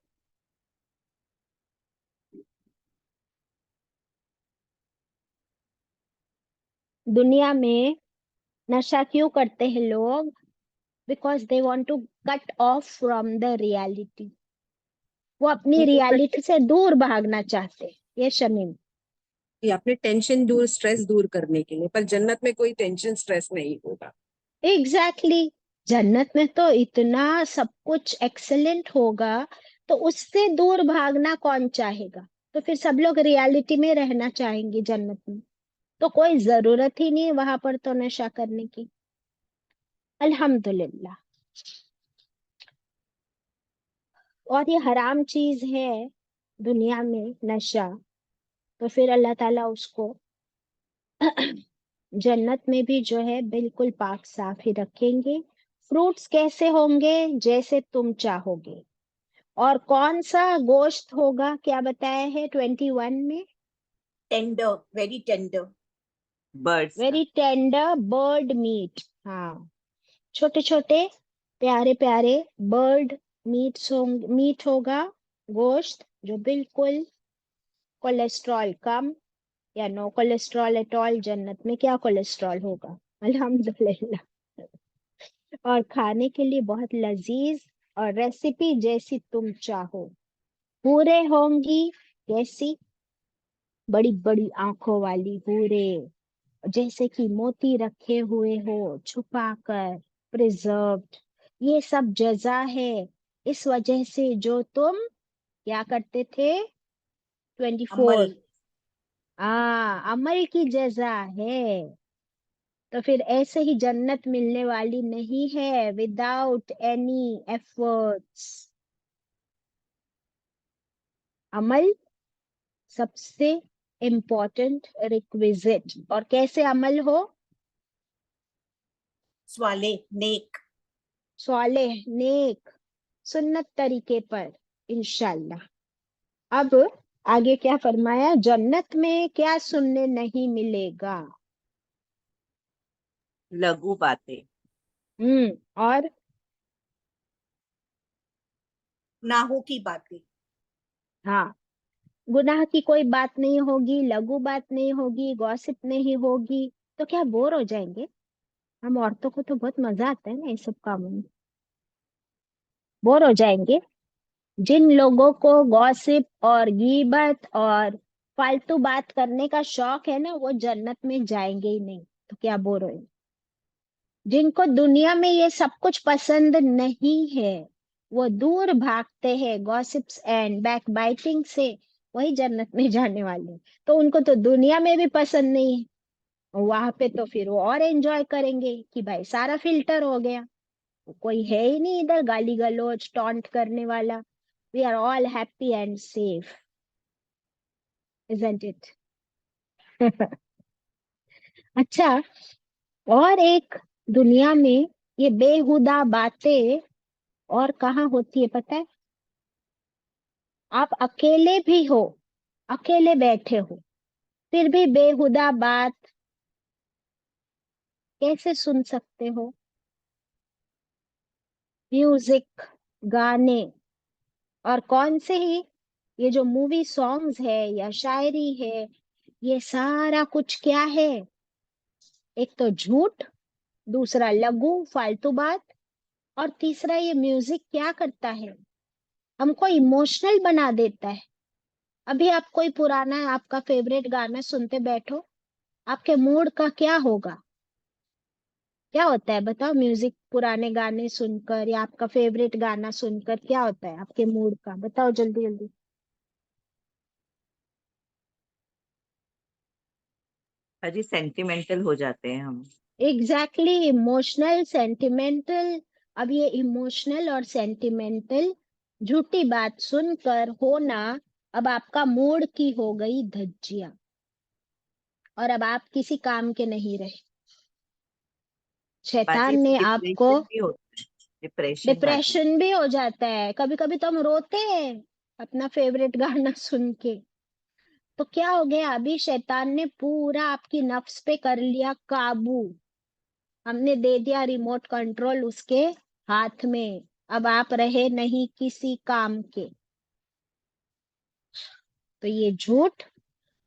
दुनिया में नशा क्यों करते हैं लोग? Because they want to cut off from the reality. वो अपनी उनको रियलिटी से दूर भागना चाहते हैं। ये शमीम। कि अपने टेंशन दूर, स्ट्रेस दूर करने के लिए, पर जन्नत में कोई टेंशन स्ट्रेस नहीं होगा। Exactly exactly। जन्नत में तो इतना सब कुछ एक्सेलेंट होगा, तो उससे दूर भागना कौन चाहेगा? तो फिर सब लोग रियलिटी में रहना चाहेंगे जन्नत में। तो कोई जरूरत ही नहीं है वहां पर तो नशा करने की। अल्हम्दुलिल्लाह। और ये हराम चीज है दुनिया में नशा, तो फिर अल्लाह ताला उसको जन्नत में भी जो है बिल्कुल पाक साफ ही रखेंगे। फ्रूट्स कैसे होंगे? जैसे तुम चाहोगे। और कौन सा गोश्त होगा, क्या बताया है 21 में? Tender, very tender. Birds very tender bird meat. हाँ, छोटे छोटे प्यारे प्यारे बर्ड मीट होगा, गोश्त जो बिल्कुल कोलेस्ट्रॉल कम, या नो कोलेस्ट्रॉल एट ऑल। जन्नत में क्या कोलेस्ट्रॉल होगा? अल्हम्दुलिल्लाह। और खाने के लिए बहुत लजीज, और रेसिपी जैसी तुम चाहो। पूरे होंगी कैसी? बड़ी बड़ी आंखों वाली हूरे, जैसे कि मोती रखे हुए हो छुपा कर, प्रिजर्व्ड। ये सब जजा है इस वजह से जो तुम क्या करते थे? 24। अमल। अमल की जजा है। तो फिर ऐसे ही जन्नत मिलने वाली नहीं है विदाउट एनी एफर्ट्स। अमल सबसे इम्पोर्टेंट रिक्विजिट। और कैसे अमल हो? स्वाले, नेक। स्वालेह, नेक, सुन्नत तरीके पर, इंशाल्लाह। अब आगे क्या फरमाया? जन्नत में क्या सुनने नहीं मिलेगा? लघु बातें और नाहों की बातें। हाँ, गुनाह की कोई बात नहीं होगी, लघु बात नहीं होगी, गॉसिप नहीं होगी। तो क्या बोर हो जाएंगे? हम औरतों को तो बहुत मजा आता है ना ये सब कामों में। बोर हो जाएंगे। जिन लोगों को गॉसिप और गीबत और फालतू बात करने का शौक है ना, वो जन्नत में जाएंगे ही नहीं। तो क्या बोर होएंगे? जिनको दुनिया में ये सब कुछ पसंद नहीं है, वो दूर भागते हैं गॉसिप्स एंड बैक बाइटिंग से, वही जन्नत में जाने वाले हैं। तो उनको तो दुनिया में भी पसंद नहीं है, वहां पे तो फिर वो और एंजॉय करेंगे कि भाई सारा फिल्टर हो गया, कोई है ही नहीं इधर गाली गलौज टॉन्ट करने वाला। We are all happy and safe, isn't it? अच्छा, और एक दुनिया में ये बेहुदा बातें और कहाँ होती है पता है? आप अकेले भी हो, अकेले बैठे हो, फिर भी बेहुदा बात कैसे सुन सकते हो? म्यूजिक, गाने, और कौन से ही ये जो मूवी सॉन्ग्स है या शायरी है, ये सारा कुछ क्या है? एक तो झूठ, दूसरा लघु फालतू बात, और तीसरा ये म्यूजिक क्या करता है? हमको इमोशनल बना देता है। अभी आप कोई पुराना आपका फेवरेट गाना सुनते बैठो, आपके मूड का क्या होगा? क्या होता है बताओ? म्यूजिक पुराने गाने सुनकर या आपका फेवरेट गाना सुनकर क्या होता है आपके मूड का? बताओ जल्दी जल्दी। अजी सेंटिमेंटल हो जाते हैं हम। Exactly, emotional sentimental. अब ये इमोशनल और सेंटिमेंटल झूठी बात सुनकर होना, अब आपका मूड की हो गई धज्जियां, और अब आप किसी काम के नहीं रहे। बाजी शैतान से ने आपको, डिप्रेशन भी होता है, डिप्रेशन बाजी। डिप्रेशन भी हो जाता है, कभी कभी तो हम रोते हैं अपना फेवरेट गाना सुन के। तो क्या हो गया? अभी शैतान ने पूरा आपकी नफ्स पे कर लिया काबू। हमने दे दिया रिमोट कंट्रोल उसके हाथ में। अब आप रहे नहीं किसी काम के। तो ये झूठ,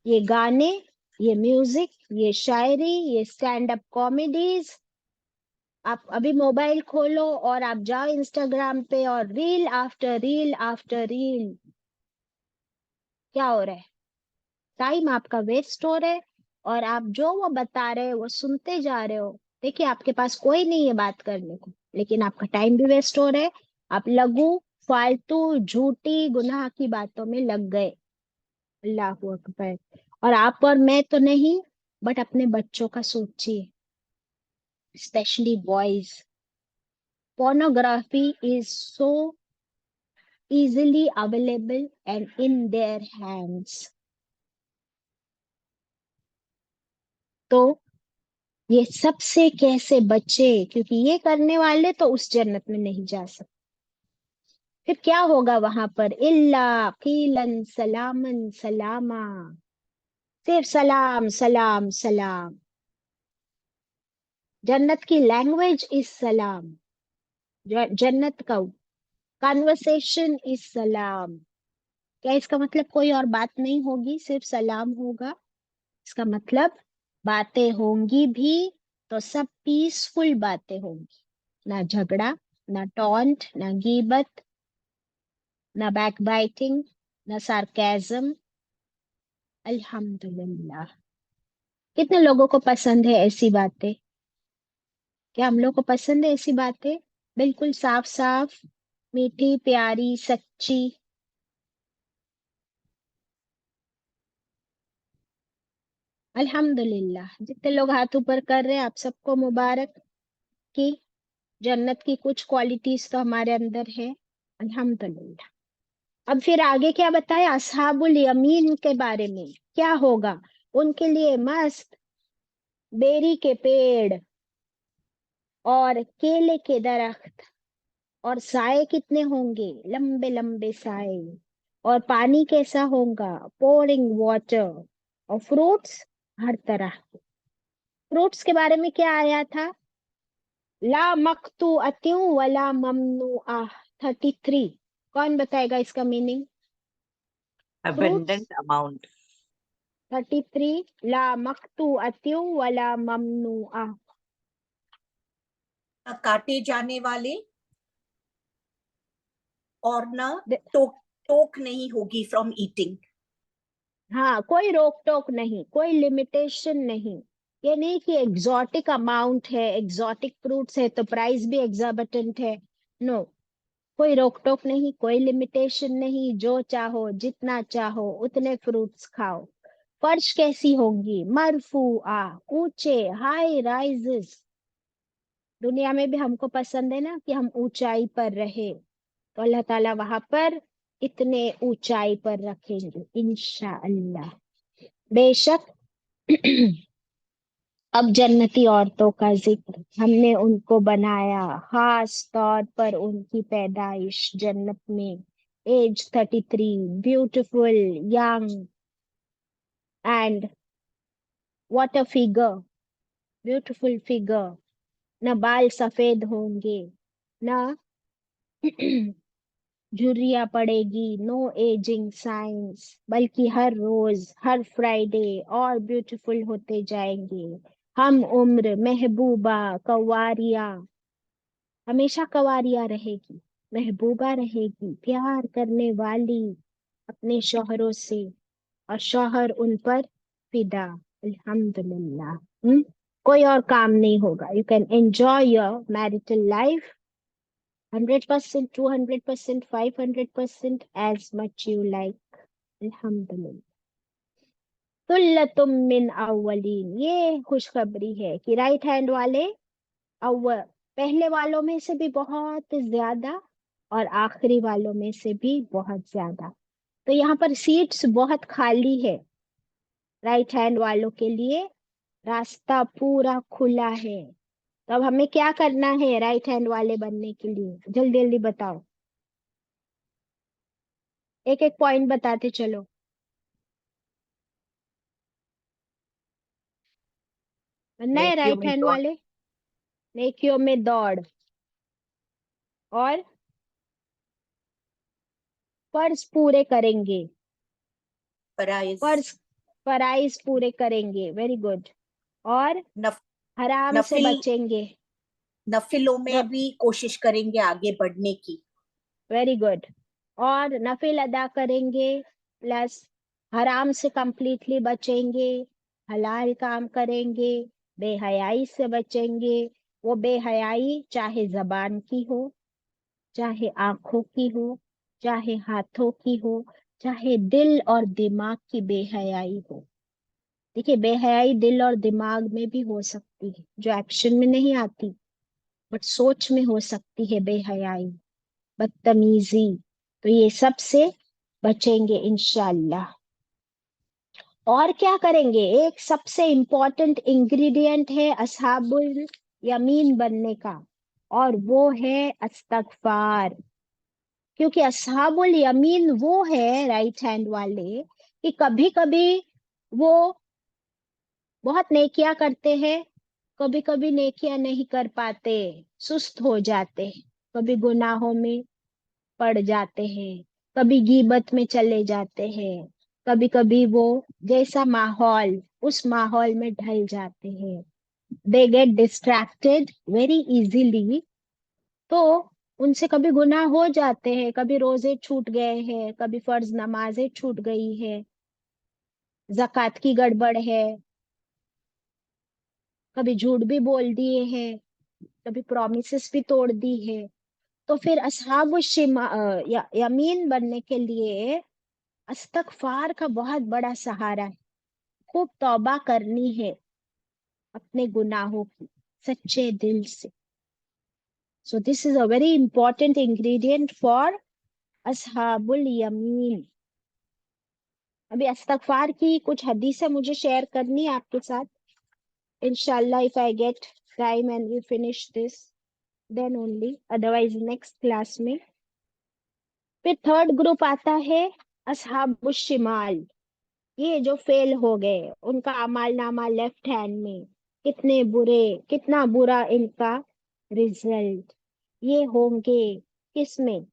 ये गाने, ये म्यूजिक, ये शायरी, ये स्टैंड अप कॉमेडीज, आप अभी मोबाइल खोलो और आप जाओ इंस्टाग्राम पे और reel after reel after reel. क्या हो रहा है? टाइम आपका वेस्ट हो रहा है, और आप जो वो बता रहे हो वो सुनते जा रहे हो। देखिए, आपके पास कोई नहीं है बात करने को, लेकिन आपका टाइम भी वेस्ट हो रहा है। आप लघु फालतू झूठी गुनाह की बातों में लग गए। अल्लाह अकबर। और आप और मैं तो नहीं, बट अपने बच्चों का सोचिए, specially boys. pornography is so easily available and in their hands. तो ये सबसे कैसे बचे? क्योंकि ये करने वाले तो उस जन्नत में नहीं जा सकते। फिर क्या होगा वहां पर? इल्ला कीलन सलामन सलामा, सिर्फ सलाम सलाम सलाम। जन्नत की लैंग्वेज इज सलाम। जन्नत का कन्वर्सेशन इज सलाम। क्या इसका मतलब कोई और बात नहीं होगी, सिर्फ सलाम होगा? इसका मतलब बातें होंगी भी तो सब पीसफुल बातें होंगी। ना झगड़ा, ना टॉन्ट, ना गीबत, ना बैकबाइटिंग, ना सार्केज्म। अल्हम्दुलिल्लाह। कितने लोगों को पसंद है ऐसी बातें? क्या हम लोग को पसंद है ऐसी बातें? बिल्कुल साफ साफ, मीठी प्यारी सच्ची। अल्हम्दुलिल्लाह। जितने लोग हाथ ऊपर कर रहे हैं, आप सबको मुबारक कि जन्नत की कुछ क्वालिटीज तो हमारे अंदर है। अल्हम्दुलिल्लाह। अब फिर आगे क्या बताया? असहाबुल यमीन के बारे में क्या होगा? उनके लिए मस्त बेरी के पेड़ और केले के दरख्त, और साए कितने होंगे? लंबे लंबे साए। और पानी कैसा होगा? Pouring water. और फ्रूट्स हर तरह के। फ्रूट्स के बारे में क्या आया था? ला मकतू अत्यू वला ममनुआ। 33। कौन बताएगा इसका मीनिंग? Fruits abundant amount. 33, ला मकतू अत्यू वला ममनुआ। न काटे जाने वाले और न टोक टोक नहीं होगी फ्रॉम ईटिंग। हाँ, कोई रोक टोक नहीं, कोई लिमिटेशन नहीं। ये नहीं कि एग्जॉटिक अमाउंट है, एग्जॉटिक फ्रूट्स है तो प्राइस भी एग्जॉर्बिटेंट है। नो, कोई रोक टोक नहीं, कोई लिमिटेशन नहीं। जो चाहो जितना चाहो उतने फ्रूट्स खाओ। फर्श कैसी होंगी? मरफूआ, ऊंचे, हाई राइजेस। दुनिया में भी हमको पसंद है ना कि हम ऊंचाई पर रहे, तो अल्लाह ताला वहां पर इतने ऊंचाई पर रखेंगे इंशाअल्लाह। बेशक। अब जन्नती औरतों का जिक्र, हमने उनको बनाया खास तौर पर उनकी पैदाइश जन्नत में। Age 33, beautiful, young, and what a figure, beautiful figure. न बाल सफेद होंगे, न झुर्रियाँ पड़ेगी, नो एजिंग साइंस, बल्कि हर रोज हर फ्राइडे और ब्यूटीफुल होते जाएंगे। हम उम्र महबूबा कवारिया, हमेशा कवारिया रहेगी, महबूबा रहेगी, प्यार करने वाली अपने शौहरों से, और शौहर उन पर फिदा। अल्हम्दुलिल्लाह। कोई और काम नहीं होगा, you can enjoy your marital life 100%, 200%, 500%, as much you like. अल्हम्दुलिल्लाह। सुल्लतुम मिन अव्वलीन, ये खुशखबरी है कि राइट हैंड वाले अव्वल, पहले वालों में से भी बहुत ज्यादा और आखिरी वालों में से भी बहुत ज्यादा। तो यहाँ पर सीट्स बहुत खाली है राइट हैंड वालों के लिए, रास्ता पूरा खुला है। तो अब हमें क्या करना है राइट हैंड वाले बनने के लिए, जल्दी जल्दी बताओ, एक एक पॉइंट बताते चलो। नए नेकियों राइट में हैंड दौड़। वाले, नेकियों में दौड़, और फर्ज पूरे करेंगे, फराइज, फर्ज फराइज पूरे करेंगे, वेरी गुड, और नफ, हराम से नफिल बचेंगे, नफिलों में भी कोशिश करेंगे आगे बढ़ने की। वेरी गुड, और नफिल अदा करेंगे, प्लस हराम से कंप्लीटली बचेंगे, हलाल काम करेंगे, बेहयाई से बचेंगे। वो बेहयाई चाहे जबान की हो, चाहे आंखों की हो, चाहे हाथों की हो, चाहे दिल और दिमाग की बेहयाई हो। देखिए, बेहयाई दिल और दिमाग में भी हो सकती है, जो एक्शन में नहीं आती, बट सोच में हो सकती है बेहयाई, बदतमीजी। तो ये सब से बचेंगे इंशाल्लाह। और क्या करेंगे, एक सबसे इंपॉर्टेंट इंग्रेडिएंट है असहाबुल यमीन बनने का, और वो है अस्तगफार। क्योंकि असहाबुल यमीन वो है राइट हैंड वाले कि कभी कभी वो बहुत नेकियां करते हैं, कभी कभी नेकियां नहीं कर पाते, सुस्त हो जाते हैं, कभी गुनाहों में पड़ जाते हैं, कभी गीबत में चले जाते हैं, कभी कभी वो जैसा माहौल उस माहौल में ढल जाते हैं, they get distracted very easily. तो उनसे कभी गुनाह हो जाते हैं, कभी रोजे छूट गए हैं, कभी फर्ज नमाजें छूट गई है, जक़ात की गड़बड़ है, कभी झूठ भी बोल दिए हैं, कभी प्रॉमिसेस भी तोड़ दी है। तो फिर यमीन बनने के लिए इस्तगफार का बहुत बड़ा सहारा है, खूब तौबा करनी है अपने गुनाहों की सच्चे दिल से। So this is a very important ingredient for असहाबुल यमीन। अभी इस्तगफार की कुछ हदीसें मुझे शेयर करनी है आपके साथ, इंशाल्लाह if I get time and we finish this then only, otherwise next class में। फिर थर्ड ग्रुप आता है असहाबुश शिमाल, ये जो फेल हो गए, उनका अमाल नामा लेफ्ट हैंड में, कितने बुरे, कितना बुरा इनका रिजल्ट। ये होंगे किसमें,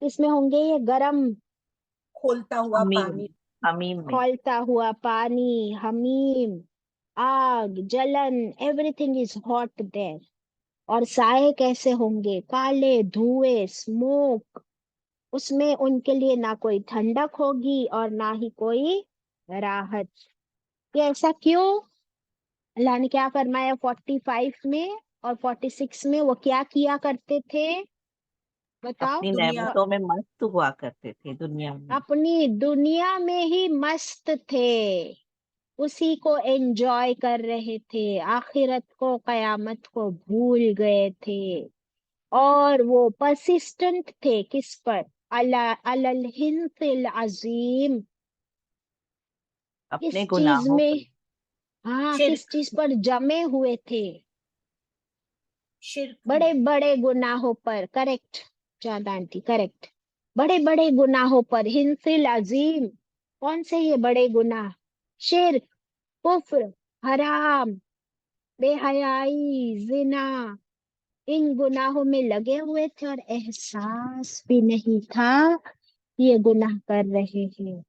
किसमें होंगे, ये गरम खोलता हुआ हमीम। पानी, हमीम में। खौलता हुआ पानी, हमीम, आग, जलन, एवरीथिंग इज हॉट देयर। और साए कैसे होंगे, काले धुएं, स्मोक, उसमें उनके लिए ना कोई ठंडक होगी और ना ही कोई राहत। ये ऐसा क्यों, अल्लाह ने क्या फरमाया 45 में और 46 में, वो क्या किया करते थे बताओ। अपनी दुनिया, नेमतों में मस्त हुआ करते थे दुनिया में। अपनी दुनिया में ही मस्त थे, उसी को एंजॉय कर रहे थे, आखिरत को कयामत को भूल गए थे। और वो परसिस्टेंट थे किस पर, अलल हिंसिल अजीम, अपने किस चीज गुनाहों में, पर। हाँ किस शिर्क, चीज पर जमे हुए थे, शिर्क बड़े में, बड़े गुनाहों पर। करेक्ट चांद आंटी, करेक्ट, बड़े बड़े गुनाहों पर, हिंसिल अजीम। कौन से ये बड़े गुनाह, शिर्क, कुफ्र, हराम, बेहयाई, जिना, इन गुनाहों में लगे हुए थे और एहसास भी नहीं था कि ये गुनाह कर रहे हैं।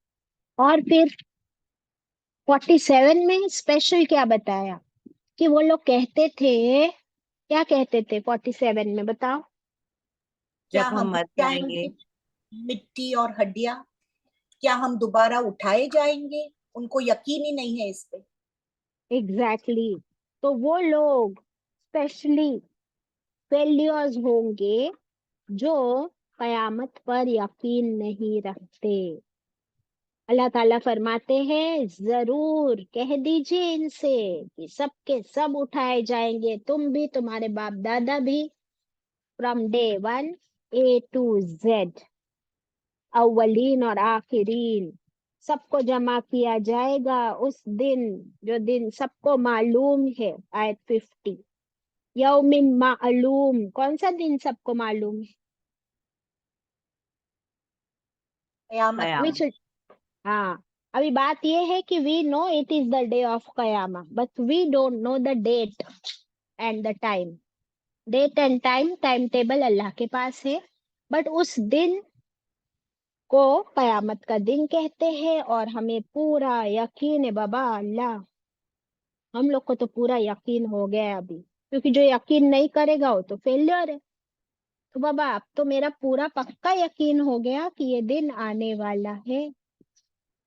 और फिर 47 में स्पेशल क्या बताया कि वो लोग कहते थे, क्या कहते थे 47 में बताओ? क्या जब हम हम मर जाएंगे, जाएंगे मिट्टी और हड्डियां, क्या हम दोबारा उठाए जाएंगे? उनको यकीन ही नहीं है इस पे। एग्जैक्टली तो वो लोग स्पेशली फेलियर्स होंगे जो कयामत पर यकीन नहीं रखते। अल्लाह ताला फरमाते हैं जरूर कह दीजिए इनसे कि सबके सब उठाए जाएंगे, तुम भी, तुम्हारे बाप दादा भी, from day 1 A to Z, अव्वलीन और आखिरीन, सबको जमा किया जाएगा उस दिन, जो दिन सबको मालूम है। आयत 50, यौमिन मालूम, कौन सा दिन सबको मालूम है? कयामत का विच, कयामत। हाँ, अभी बात ये है कि we know it is the day of कयामा, but we don't know the date and the time. Date and time, time table अल्लाह के पास है, बट उस दिन को कयामत का दिन कहते हैं। और हमें पूरा यकीन है बाबा अल्लाह, हम लोग को तो पूरा यकीन हो गया है अभी, क्योंकि जो यकीन नहीं करेगा वो तो फेलियर है। तो बाबा अब तो मेरा पूरा पक्का यकीन हो गया कि ये दिन आने वाला है।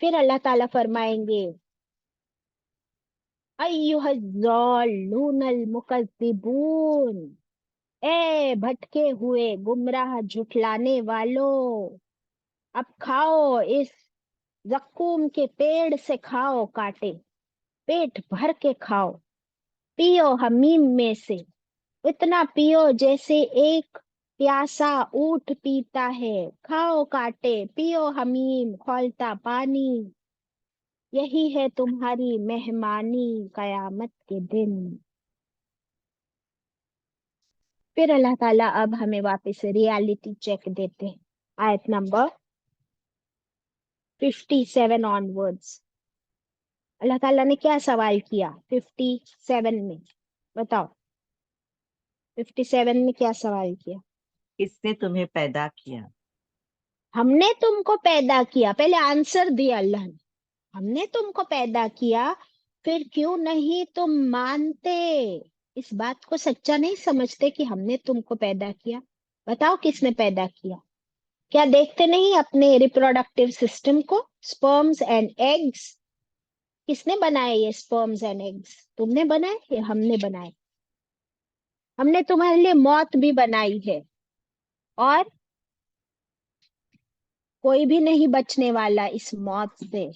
फिर अल्लाह ताला फरमाएंगे, अय्युहज़्ज़ालूनल मुकज़्ज़िबून, ए भटके हुए गुमराह झुठलाने वालों, अब खाओ इस जक्कूम के पेड़ से, खाओ काटे, पेट भर के खाओ, पियो हमीम में से, इतना पियो जैसे एक प्यासा ऊंट पीता है, खाओ काटे, पियो हमीम खौलता पानी, यही है तुम्हारी मेहमानी कयामत के दिन। फिर अल्लाह ताला अब हमें वापस रियलिटी चेक देते हैं। आयत नंबर 57 ऑनवर्ड्स अल्लाह ताला ने क्या सवाल किया 57 में? बताओ 57 में क्या सवाल किया? किसने तुम्हें पैदा किया? हमने तुमको पैदा किया, पहले आंसर दिया अल्लाह ने, हमने तुमको पैदा किया, फिर क्यों नहीं तुम मानते, इस बात को सच्चा नहीं समझते कि हमने तुमको पैदा किया? बताओ किसने पैदा किया? क्या देखते नहीं अपने रिप्रोडक्टिव सिस्टम को? स्पर्म्स एंड एग्स, किसने बनाए ये स्पर्म्स एंड एग्स? तुमने बनाए या हमने बनाए? हमने तुम्हारे लिए मौत भी बनाई है, और कोई भी नहीं बचने वाला इस मौत से।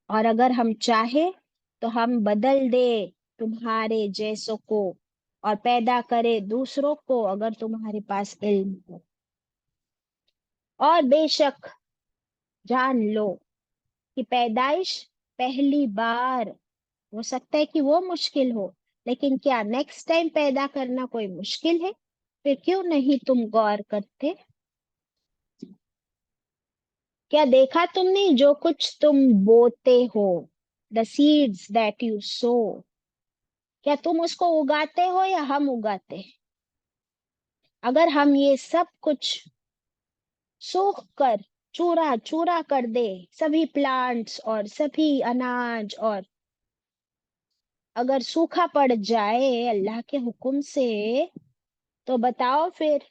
और अगर हम चाहे तो हम बदल दे तुम्हारे जैसों को और पैदा करे दूसरों को, अगर तुम्हारे पास इल्म हो। और बेशक जान लो कि पैदाइश पहली बार, हो सकता है कि वो मुश्किल हो, लेकिन क्या नेक्स्ट टाइम पैदा करना कोई मुश्किल है? फिर क्यों नहीं तुम गौर करते? क्या देखा तुमने जो कुछ तुम बोते हो, the seeds that you so, क्या तुम उसको उगाते हो या हम उगाते हैं? अगर हम ये सब कुछ सूख कर चूरा चूरा कर दे, सभी प्लांट्स और सभी अनाज, और अगर सूखा पड़ जाए अल्लाह के हुक्म से, तो बताओ फिर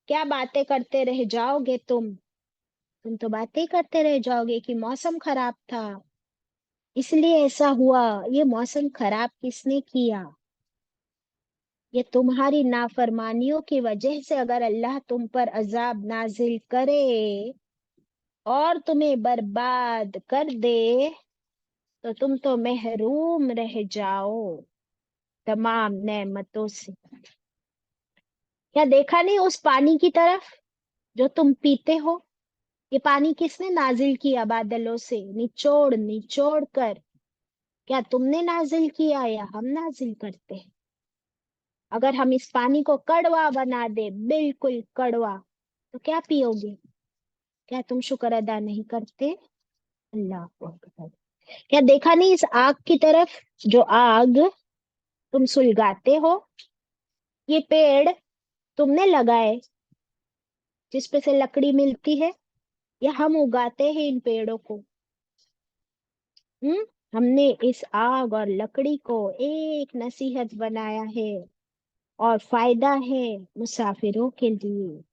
क्या बातें करते रह जाओगे तुम तो बातें करते रह जाओगे कि मौसम खराब था, इसलिए ऐसा हुआ। ये मौसम खराब किसने किया? ये तुम्हारी नाफरमानियों की वजह से अगर अल्लाह तुम पर अजाब नाजिल करे और तुम्हें बर्बाद कर दे, तो तुम तो महरूम रह जाओ तमाम नेमतों से। क्या देखा नहीं उस पानी की तरफ जो तुम पीते हो? ये पानी किसने नाजिल किया? बादलों से निचोड़ निचोड़ कर। क्या तुमने नाजिल किया या हम नाजिल करते हैं? अगर हम इस पानी को कड़वा बना दे, बिल्कुल कड़वा, तो क्या पियोगे? क्या तुम शुक्र अदा नहीं करते? अल्लाह अकबर। क्या देखा नहीं इस आग की तरफ, जो आग तुम सुलगाते हो? ये पेड़ तुमने लगाए जिस पे से लकड़ी मिलती है, या हम उगाते हैं इन पेड़ों को? हमने इस आग और लकड़ी को एक नसीहत बनाया है, और फायदा है मुसाफिरों के लिए।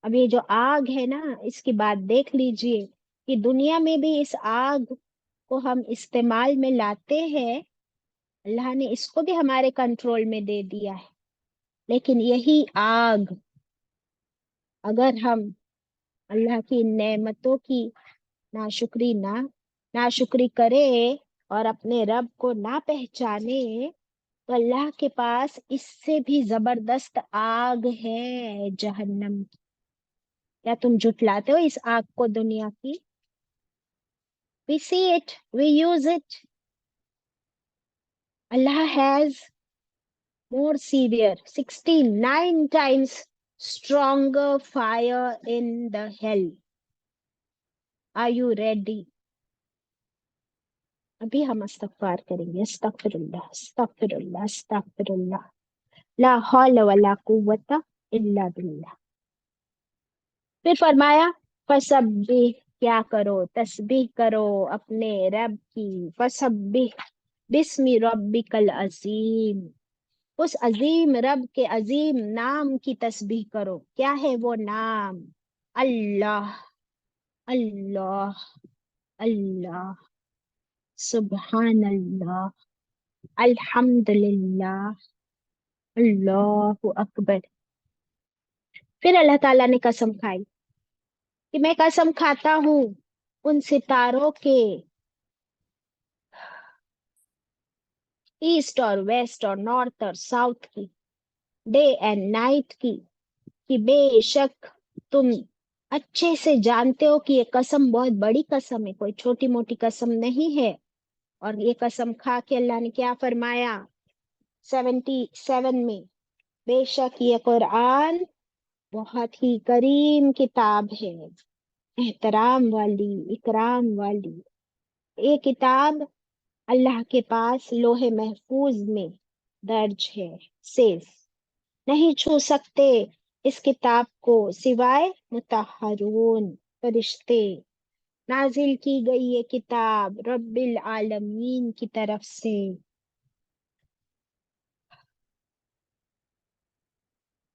अब ये जो आग है ना, इसकी बात देख लीजिए कि दुनिया में भी इस आग को हम इस्तेमाल में लाते हैं। अल्लाह ने इसको भी हमारे कंट्रोल में दे दिया है। लेकिन यही आग, अगर हम अल्लाह की नेमतों की नाशुक्री करें और अपने रब को ना पहचाने, तो अल्लाह के पास इससे भी जबरदस्त आग है, जहन्नम की। क्या तुम जुटलाते हो इस आग को दुनिया की? We see it, we use it. Allah has more severe, 69 times stronger fire in the hell. Are you ready? अभी हम इस्तगफार करेंगे। अस्तगफिरुल्लाह, अस्तगफिरुल्लाह, अस्तगफिरुल्लाह। ला हौला वला कुव्वता इल्ला बिल्लाह। फिर फरमाया, फसब्बिह, क्या करो? तस्बीह करो अपने रब की। फसब्बिह बिस्मि रब्बिकल अजीम, उस अजीम रब के अजीम नाम की तस्बीह करो। क्या है वो नाम? अल्लाह, अल्लाह, अल्लाह, सुबहान अल्लाह, अल्हम्दुलिल्लाह, अल्लाहु अकबर। फिर अल्लाह ताला ने कसम खाई कि मैं कसम खाता हूँ उन सितारों के, ईस्ट और वेस्ट और नॉर्थ और साउथ की, डे एंड नाइट की, कि बेशक तुम अच्छे से जानते हो कि ये कसम बहुत बड़ी कसम है, कोई छोटी मोटी कसम नहीं है। और ये कसम खा के अल्लाह ने क्या फरमाया 77 में, बेशक ये कुरान बहुत ही करीम किताब है, एहतराम वाली, इकराम वाली। ये किताब अल्लाह के पास लोहे महफूज में दर्ज है, सेफ, नहीं छू सकते इस किताब को सिवाय मुतहरून फरिश्ते। नाजिल की गई ये किताब रब्बिल आलमीन की तरफ से।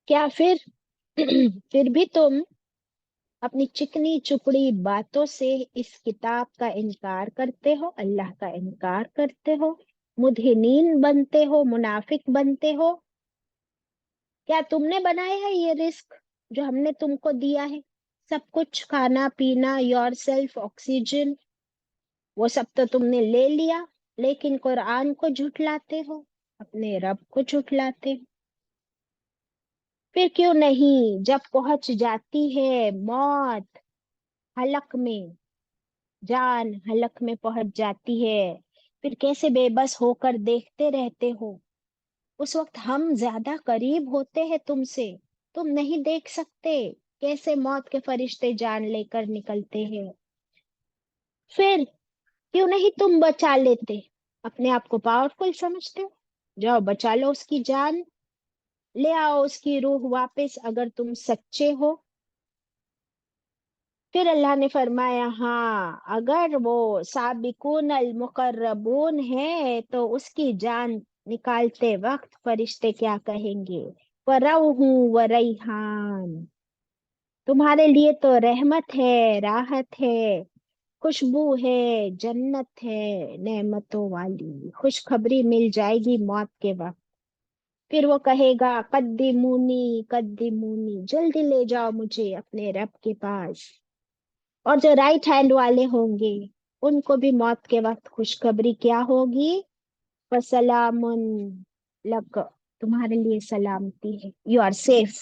क्या फिर फिर भी तुम अपनी चिकनी चुपड़ी बातों से इस किताब का इनकार करते हो, अल्लाह का इनकार करते हो, मुदहिनीन बनते हो, मुनाफिक बनते हो। क्या तुमने बनाया है ये रिस्क जो हमने तुमको दिया है? सब कुछ, खाना पीना, योर सेल्फ, ऑक्सीजन, वो सब तो तुमने ले लिया, लेकिन कुरान को झुठलाते हो, अपने रब को झुठलाते हो। फिर क्यों नहीं, जब पहुंच जाती है मौत हलक में, जान हलक में पहुंच जाती है, फिर कैसे बेबस होकर देखते रहते हो? उस वक्त हम ज्यादा करीब होते हैं तुमसे, तुम नहीं देख सकते कैसे मौत के फरिश्ते जान लेकर निकलते हैं। फिर क्यों नहीं तुम बचा लेते? अपने आप को पावरफुल समझते हो, जाओ बचा लो उसकी जान, ले आओ उसकी रूह वापस अगर तुम सच्चे हो। फिर अल्लाह ने फरमाया, हाँ अगर वो साबिकून अल मुकर्रबून है तो उसकी जान निकालते वक्त फरिश्ते क्या कहेंगे? वरऊहू व रैहान, तुम्हारे लिए तो रहमत है, राहत है, खुशबू है, जन्नत है, नेमतों वाली खुशखबरी मिल जाएगी मौत के वक्त। फिर वो कहेगा, कद्दिमूनी कद्दिमूनी, जल्दी ले जाओ मुझे अपने रब के पास। और जो राइट हैंड वाले होंगे उनको भी मौत के वक्त खुशखबरी क्या होगी? वसलामुन लक, तुम्हारे लिए सलामती है, यू आर सेफ,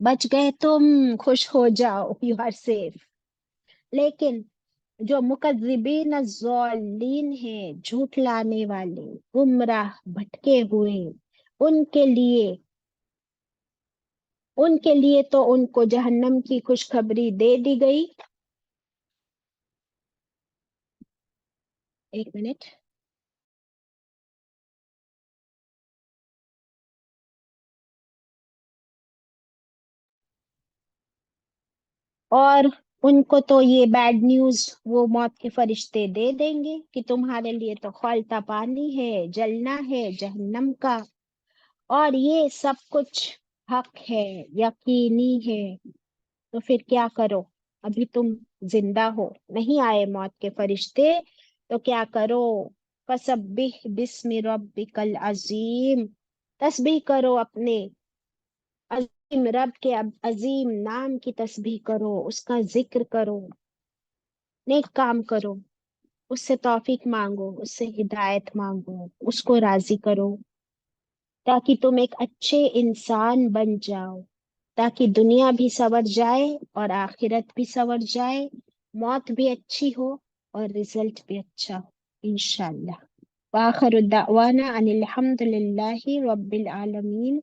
बच गए तुम, खुश हो जाओ, यू आर सेफ। लेकिन जो मुकज्जिबीन ज़ालिमीन है, झूठ लाने वाले, गुमराह भटके हुए, उनके लिए तो उनको जहन्नम की खुशखबरी दे दी गई। एक मिनट। और उनको तो ये बैड न्यूज वो मौत के फरिश्ते दे देंगे कि तुम्हारे लिए तो खौलता पानी है, जलना है जहन्नम का, और ये सब कुछ हक है, यकीनी है। तो फिर क्या करो? अभी तुम जिंदा हो, नहीं आए मौत के फरिश्ते, तो क्या करो? फसब्बिह बिस्मि रब्बिकल अजीम, तस्बीह करो अपने अजीम रब के अजीम नाम की तस्बीह करो, उसका जिक्र करो, नेक काम करो, उससे तौफीक मांगो, उससे हिदायत मांगो, उसको राजी करो, ताकि तुम एक अच्छे इंसान बन जाओ, ताकि दुनिया भी संवर जाए और आखिरत भी संवर जाए, मौत भी अच्छी हो और रिजल्ट भी अच्छा हो इंशाल्लाह। वाखिर दावाना अनिल हम्दुलिल्लाहि रब्बिल आलमीन।